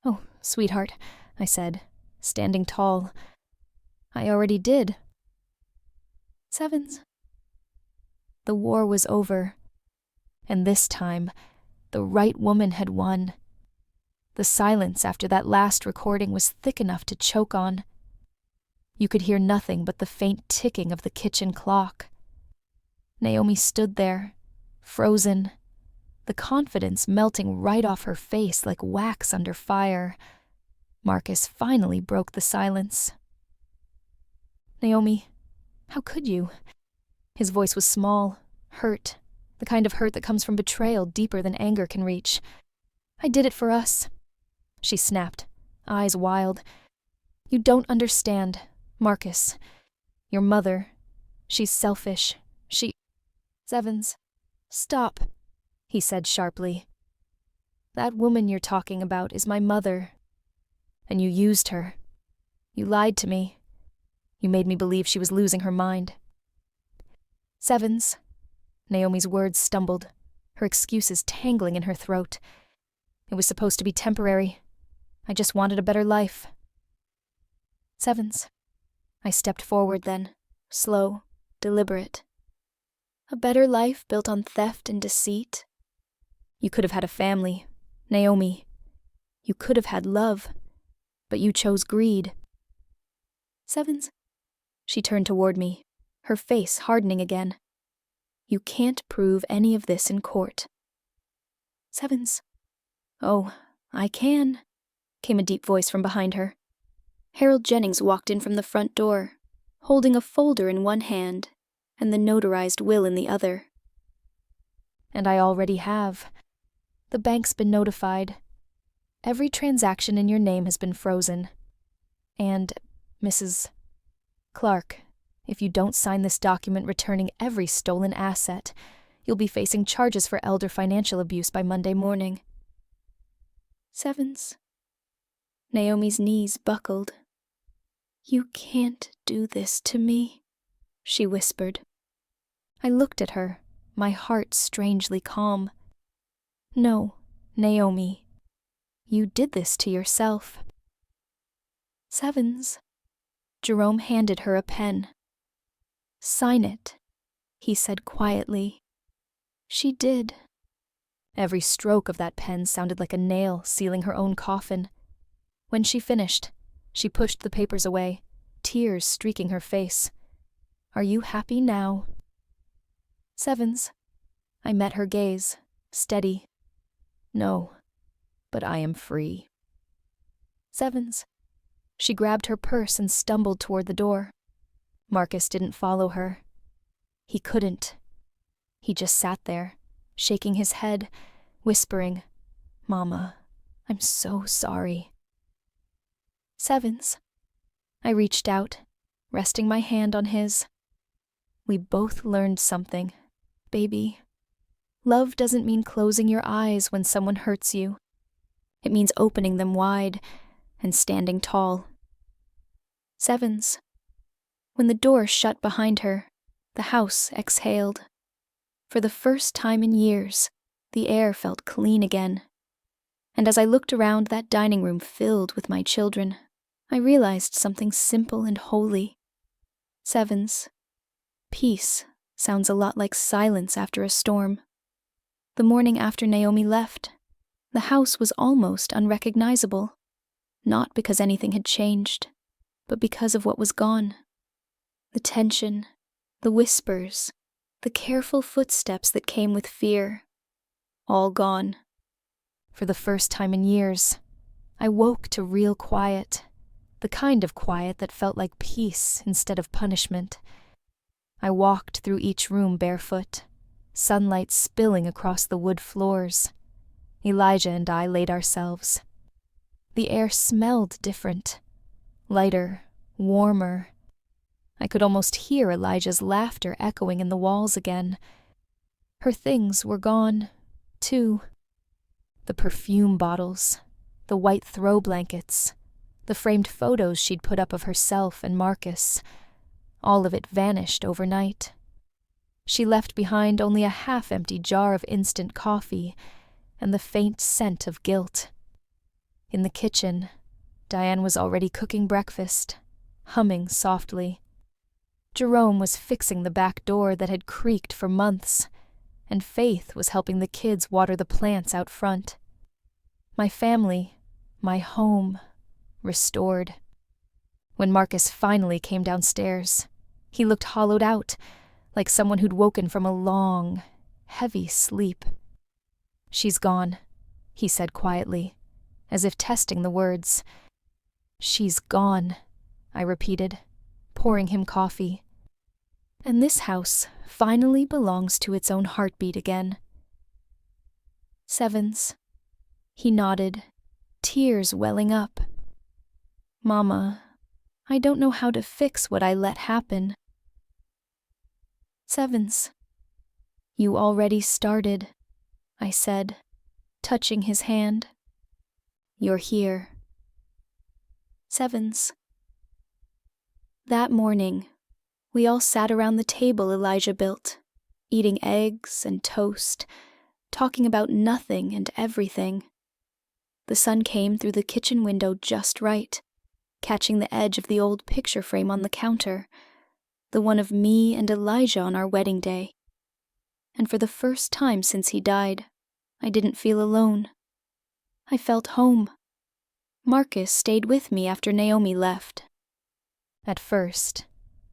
Oh, sweetheart, I said, standing tall. I already did. Sevens? The war was over. And this time, the right woman had won. The silence after that last recording was thick enough to choke on. You could hear nothing but the faint ticking of the kitchen clock. Naomi stood there, frozen, the confidence melting right off her face like wax under fire. Marcus finally broke the silence. Naomi, how could you? His voice was small, hurt, the kind of hurt that comes from betrayal deeper than anger can reach. I did it for us. She snapped, eyes wild. You don't understand, Marcus. Your mother, she's selfish. Sevens, stop, he said sharply. That woman you're talking about is my mother. And you used her. You lied to me. You made me believe she was losing her mind. Sevens. Naomi's words stumbled, her excuses tangling in her throat. It was supposed to be temporary. I just wanted a better life. Sevens. I stepped forward then, slow, deliberate. A better life built on theft and deceit? You could have had a family, Naomi. You could have had love, but you chose greed. Sevens. She turned toward me, her face hardening again. You can't prove any of this in court. Sevens. Oh, I can, came a deep voice from behind her. Harold Jennings walked in from the front door, holding a folder in one hand and the notarized will in the other. And I already have. The bank's been notified. Every transaction in your name has been frozen. And, Mrs. Clark, if you don't sign this document returning every stolen asset, you'll be facing charges for elder financial abuse by Monday morning. Sevens. Naomi's knees buckled. You can't do this to me, she whispered. I looked at her, my heart strangely calm. No, Naomi. You did this to yourself. Sevens. Jerome handed her a pen. Sign it, he said quietly. She did. Every stroke of that pen sounded like a nail sealing her own coffin. When she finished, she pushed the papers away, tears streaking her face. Are you happy now? Sevens. I met her gaze, steady. No, but I am free. Sevens. She grabbed her purse and stumbled toward the door. Marcus didn't follow her. He couldn't. He just sat there, shaking his head, whispering, Mama, I'm so sorry. Sevens. I reached out, resting my hand on his. We both learned something, baby. Love doesn't mean closing your eyes when someone hurts you. It means opening them wide and standing tall. Sevens. When the door shut behind her, the house exhaled. For the first time in years, the air felt clean again. And as I looked around that dining room filled with my children, I realized something simple and holy. Sevens. Peace sounds a lot like silence after a storm. The morning after Naomi left, the house was almost unrecognizable, not because anything had changed, but because of what was gone. The tension, the whispers, the careful footsteps that came with fear, all gone. For the first time in years, I woke to real quiet, the kind of quiet that felt like peace instead of punishment. I walked through each room barefoot, sunlight spilling across the wood floors. Elijah and I laid ourselves. The air smelled different, lighter, warmer. I could almost hear Elijah's laughter echoing in the walls again. Her things were gone, too. The perfume bottles, the white throw blankets, the framed photos she'd put up of herself and Marcus. All of it vanished overnight. She left behind only a half-empty jar of instant coffee and the faint scent of guilt. In the kitchen, Diane was already cooking breakfast, humming softly. Jerome was fixing the back door that had creaked for months, and Faith was helping the kids water the plants out front. My family, my home, restored. When Marcus finally came downstairs, he looked hollowed out, like someone who'd woken from a long, heavy sleep. "She's gone," he said quietly, as if testing the words. "She's gone," I repeated, pouring him coffee. "And this house finally belongs to its own heartbeat again." Sevens. He nodded, tears welling up. "Mama, I don't know how to fix what I let happen." Sevens. "You already started," I said, touching his hand. "You're here." Sevens. That morning, we all sat around the table Elijah built, eating eggs and toast, talking about nothing and everything. The sun came through the kitchen window just right, catching the edge of the old picture frame on the counter, the one of me and Elijah on our wedding day. And for the first time since he died, I didn't feel alone. I felt home. Marcus stayed with me after Naomi left. At first,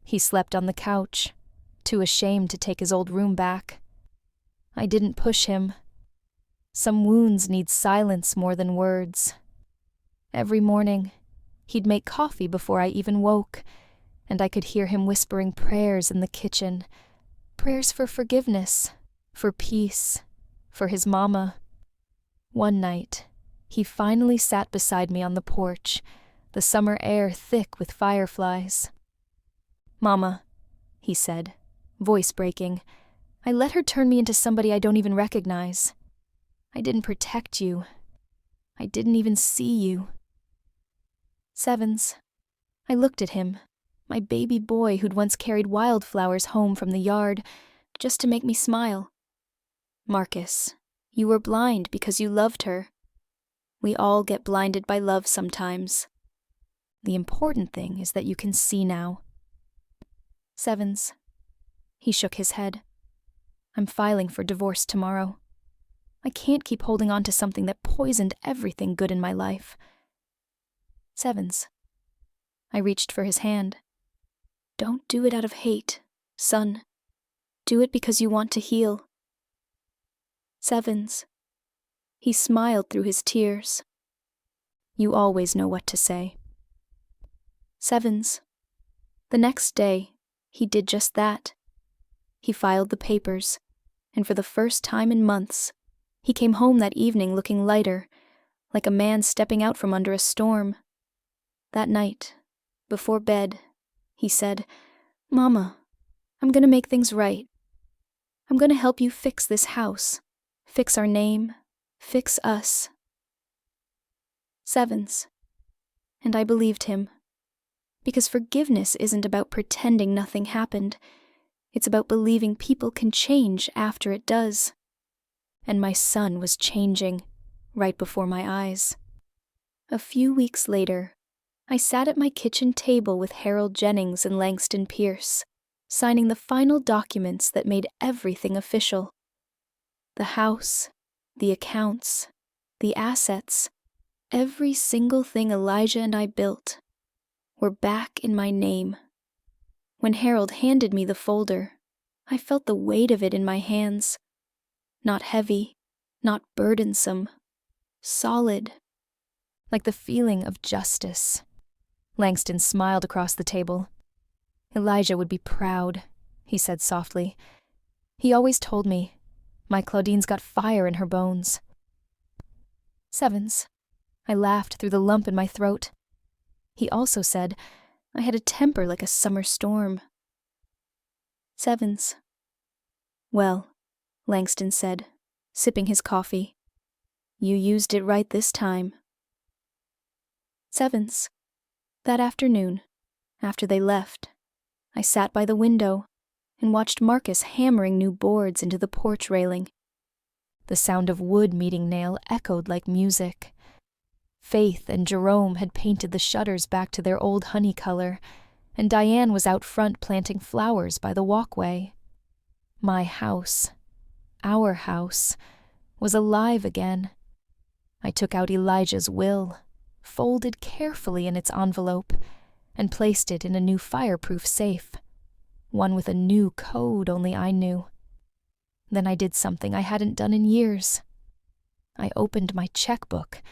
he slept on the couch, too ashamed to take his old room back. I didn't push him. Some wounds need silence more than words. Every morning, he'd make coffee before I even woke, and I could hear him whispering prayers in the kitchen, prayers for forgiveness, for peace, for his mama. One night, he finally sat beside me on the porch, the summer air thick with fireflies. "Mama," he said, voice breaking, "I let her turn me into somebody I don't even recognize. I didn't protect you. I didn't even see you." Sevens. I looked at him, my baby boy who'd once carried wildflowers home from the yard, just to make me smile. "Marcus, you were blind because you loved her. We all get blinded by love sometimes. The important thing is that you can see now." Sevens. He shook his head. "I'm filing for divorce tomorrow. I can't keep holding on to something that poisoned everything good in my life." Sevens. I reached for his hand. "Don't do it out of hate, son. Do it because you want to heal." Sevens. He smiled through his tears. "You always know what to say." Sevens. The next day, he did just that. He filed the papers, and for the first time in months, he came home that evening looking lighter, like a man stepping out from under a storm. That night, before bed, he said, "Mama, I'm going to make things right. I'm going to help you fix this house, fix our name, fix us." Sevens. And I believed him. Because forgiveness isn't about pretending nothing happened. It's about believing people can change after it does. And my son was changing, right before my eyes. A few weeks later, I sat at my kitchen table with Harold Jennings and Langston Pierce, signing the final documents that made everything official. The house, the accounts, the assets, every single thing Elijah and I built, were back in my name. When Harold handed me the folder, I felt the weight of it in my hands. Not heavy, not burdensome, solid. Like the feeling of justice. Langston smiled across the table. Elijah would be proud, he said softly. He always told me, my Claudine's got fire in her bones. Sevens. I laughed through the lump in my throat. He also said I had a temper like a summer storm. Sevens. Well, Langston said, sipping his coffee. You used it right this time. Sevens. That afternoon, after they left, I sat by the window and watched Marcus hammering new boards into the porch railing. The sound of wood meeting nail echoed like music. Faith and Jerome had painted the shutters back to their old honey color, and Diane was out front planting flowers by the walkway. My house, our house, was alive again. I took out Elijah's will, folded carefully in its envelope, and placed it in a new fireproof safe, one with a new code only I knew. Then I did something I hadn't done in years. I opened my checkbook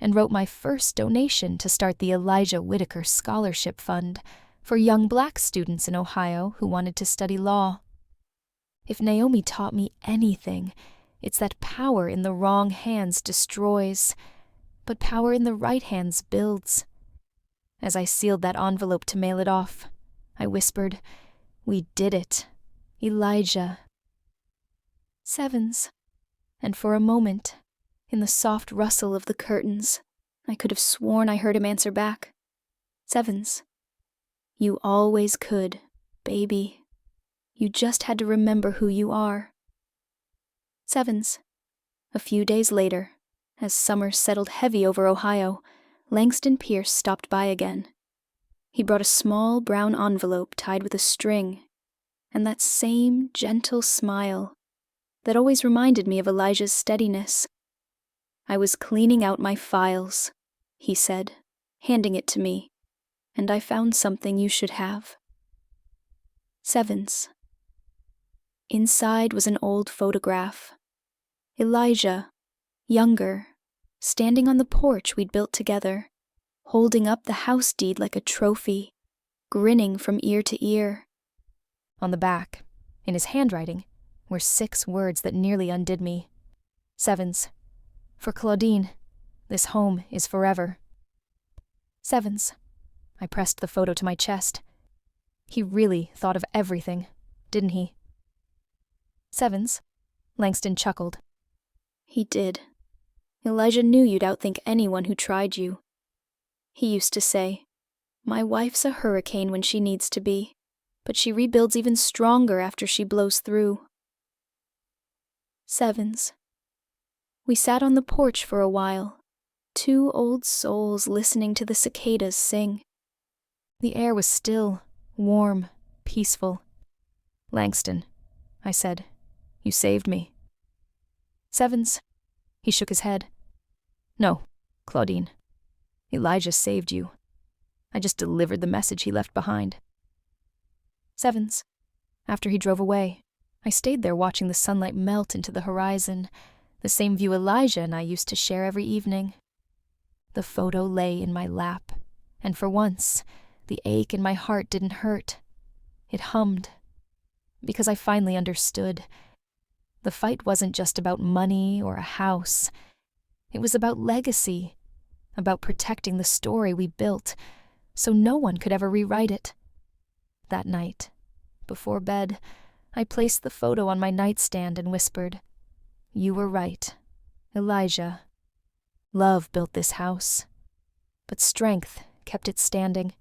and wrote my first donation to start the Elijah Whitaker Scholarship Fund for young black students in Ohio who wanted to study law. If Naomi taught me anything, it's that power in the wrong hands destroys, but power in the right hands builds. As I sealed that envelope to mail it off, I whispered, "We did it, Elijah." Sevens. And for a moment, in the soft rustle of the curtains, I could have sworn I heard him answer back. Sevens. You always could, baby. You just had to remember who you are. Sevens. A few days later, as summer settled heavy over Ohio, Langston Pierce stopped by again. He brought a small brown envelope tied with a string, and that same gentle smile that always reminded me of Elijah's steadiness. I was cleaning out my files, he said, handing it to me, and I found something you should have. Sevens. Inside was an old photograph. Elijah, younger, standing on the porch we'd built together, holding up the house deed like a trophy, grinning from ear to ear. On the back, in his handwriting, were 6 words that nearly undid me. Sevens. For Claudine, this home is forever. Sevens. I pressed the photo to my chest. He really thought of everything, didn't he? Sevens. Langston chuckled. He did. Elijah knew you'd outthink anyone who tried you. He used to say, "My wife's a hurricane when she needs to be, but she rebuilds even stronger after she blows through." Sevens. We sat on the porch for a while, 2 old souls listening to the cicadas sing. The air was still, warm, peaceful. "Langston," I said, "you saved me." Sevens. He shook his head. "No, Claudine. Elijah saved you. I just delivered the message he left behind." Sevens. After he drove away, I stayed there watching the sunlight melt into the horizon, the same view Elijah and I used to share every evening. The photo lay in my lap, and for once, the ache in my heart didn't hurt. It hummed, because I finally understood. The fight wasn't just about money or a house. It was about legacy, about protecting the story we built, so no one could ever rewrite it. That night, before bed, I placed the photo on my nightstand and whispered, "You were right, Elijah. Love built this house, but strength kept it standing."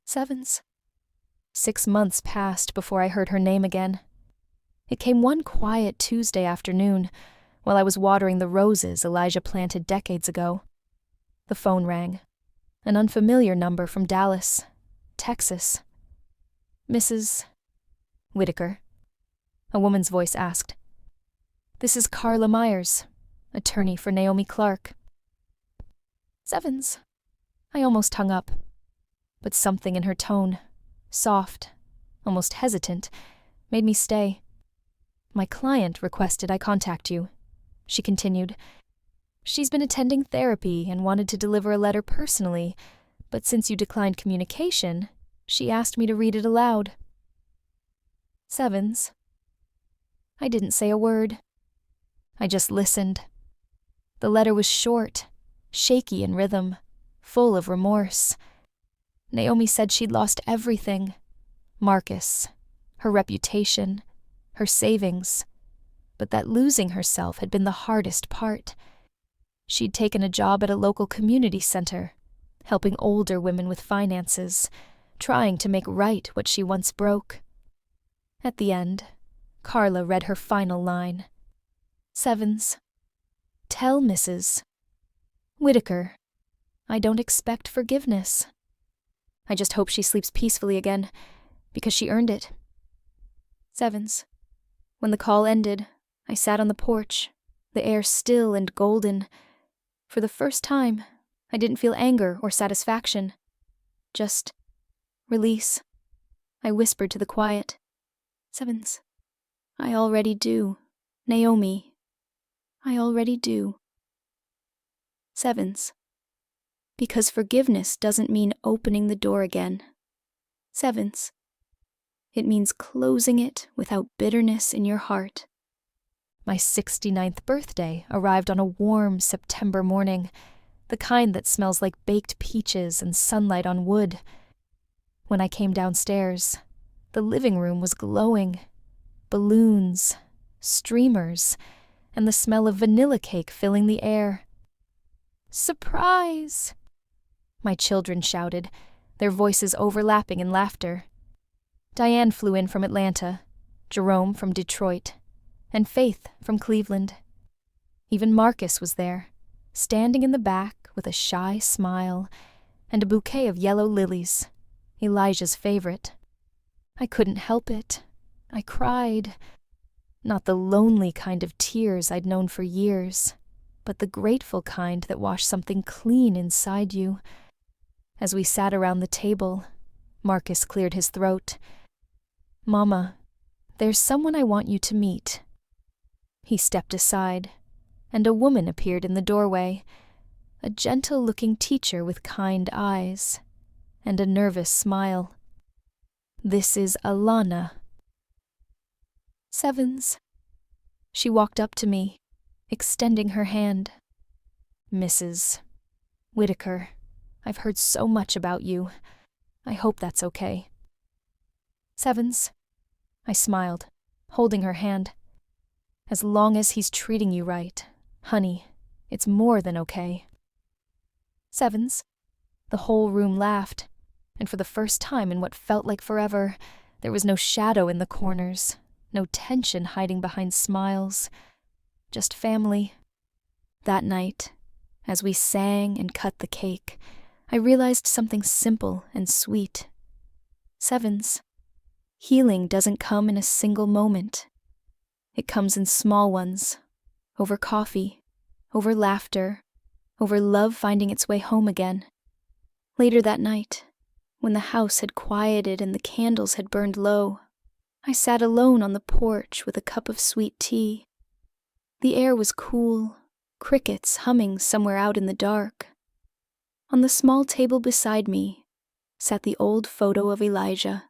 Sevens. 6 months passed before I heard her name again. It came one quiet Tuesday afternoon, while I was watering the roses Elijah planted decades ago. The phone rang. An unfamiliar number from Dallas, Texas. Mrs. Whitaker, a woman's voice asked. This is Carla Myers, attorney for Naomi Clark. Sevens. I almost hung up, but something in her tone, soft, almost hesitant, made me stay. My client requested I contact you, she continued. She's been attending therapy and wanted to deliver a letter personally, but since you declined communication, she asked me to read it aloud. Sevens. I didn't say a word. I just listened. The letter was short, shaky in rhythm, full of remorse. Naomi said she'd lost everything. Marcus, her reputation, her savings. But that losing herself had been the hardest part. She'd taken a job at a local community center, helping older women with finances, trying to make right what she once broke. At the end, Carla read her final line. Sevens. Tell Mrs. Whitaker, I don't expect forgiveness. I just hope she sleeps peacefully again, because she earned it. Sevens. When the call ended, I sat on the porch, the air still and golden. For the first time, I didn't feel anger or satisfaction. Just release. I whispered to the quiet. Sevens. I already do. Naomi. I already do. Sevens. Because forgiveness doesn't mean opening the door again. Sevens. It means closing it without bitterness in your heart. My 69th birthday arrived on a warm September morning, the kind that smells like baked peaches and sunlight on wood. When I came downstairs, the living room was glowing. Balloons, streamers, and the smell of vanilla cake filling the air. Surprise! My children shouted, their voices overlapping in laughter. Diane flew in from Atlanta, Jerome from Detroit, and Faith from Cleveland. Even Marcus was there, standing in the back with a shy smile and a bouquet of yellow lilies, Elijah's favorite. I couldn't help it. I cried. Not the lonely kind of tears I'd known for years, but the grateful kind that wash something clean inside you. As we sat around the table, Marcus cleared his throat. Mama, there's someone I want you to meet. He stepped aside, and a woman appeared in the doorway, a gentle-looking teacher with kind eyes, and a nervous smile. This is Alana. Sevens. She walked up to me, extending her hand. Mrs. Whitaker, I've heard so much about you. I hope that's okay. Sevens. I smiled, holding her hand. As long as he's treating you right, honey, it's more than okay. Sevens. The whole room laughed, and for the first time in what felt like forever, there was no shadow in the corners, no tension hiding behind smiles, just family. That night, as we sang and cut the cake, I realized something simple and sweet. Sevens. Healing doesn't come in a single moment. It comes in small ones, over coffee, over laughter, over love finding its way home again. Later that night, when the house had quieted and the candles had burned low, I sat alone on the porch with a cup of sweet tea. The air was cool, crickets humming somewhere out in the dark. On the small table beside me sat the old photo of Elijah,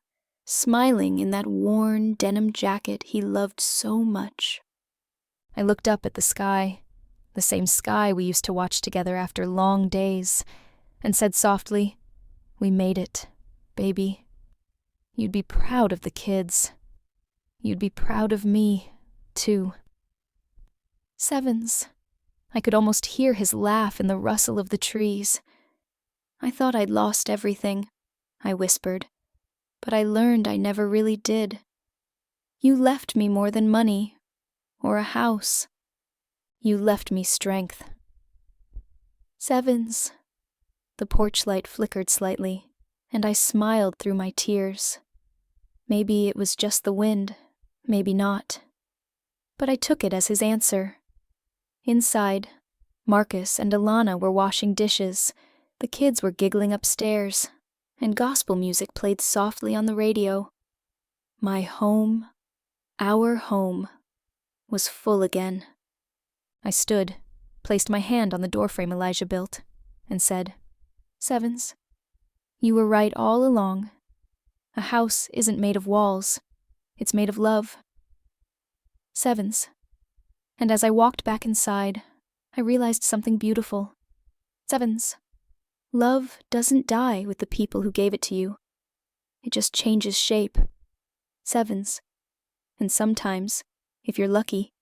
smiling in that worn denim jacket he loved so much. I looked up at the sky, the same sky we used to watch together after long days, and said softly, "We made it, baby. You'd be proud of the kids. You'd be proud of me, too." Sevens. I could almost hear his laugh in the rustle of the trees. I thought I'd lost everything, I whispered, but I learned I never really did. You left me more than money, or a house. You left me strength. Sevens. The porch light flickered slightly, and I smiled through my tears. Maybe it was just the wind, maybe not. But I took it as his answer. Inside, Marcus and Alana were washing dishes, the kids were giggling upstairs, and gospel music played softly on the radio. My home, our home, was full again. I stood, placed my hand on the doorframe Elijah built, and said, "Sevens, you were right all along. A house isn't made of walls, it's made of love." Sevens. And as I walked back inside, I realized something beautiful. Sevens. Love doesn't die with the people who gave it to you. It just changes shape. Sevens. And sometimes, if you're lucky,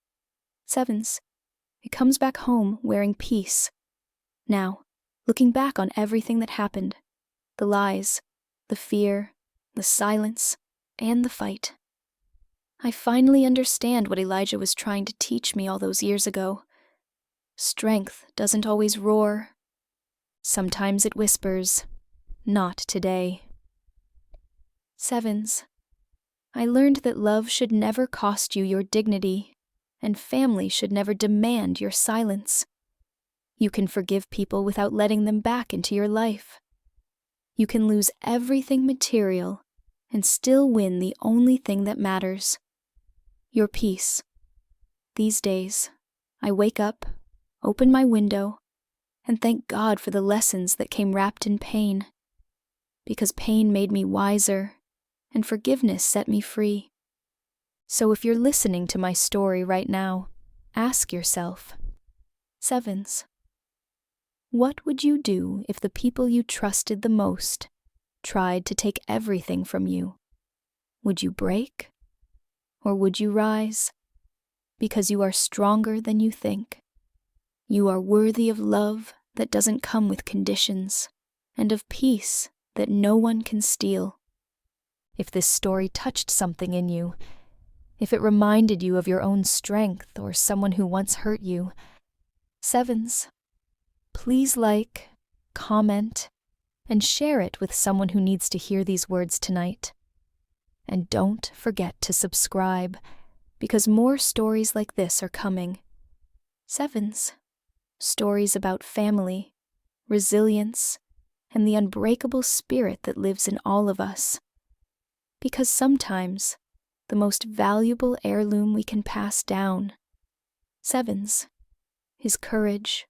sevens, it comes back home wearing peace. Now, looking back on everything that happened, the lies, the fear, the silence, and the fight, I finally understand what Elijah was trying to teach me all those years ago. Strength doesn't always roar. Sometimes it whispers, "Not today." Sevens. I learned that love should never cost you your dignity, and family should never demand your silence. You can forgive people without letting them back into your life. You can lose everything material and still win the only thing that matters: your peace. These days, I wake up, open my window, and thank God for the lessons that came wrapped in pain. Because pain made me wiser, and forgiveness set me free. So if you're listening to my story right now, ask yourself, Sevens, what would you do if the people you trusted the most tried to take everything from you? Would you break? Or would you rise? Because you are stronger than you think. You are worthy of love that doesn't come with conditions, and of peace that no one can steal. If this story touched something in you, if it reminded you of your own strength or someone who once hurt you, Sevens, please like, comment, and share it with someone who needs to hear these words tonight. And don't forget to subscribe, because more stories like this are coming. Sevens, stories about family, resilience, and the unbreakable spirit that lives in all of us. Because sometimes, the most valuable heirloom we can pass down, Sevens, is courage.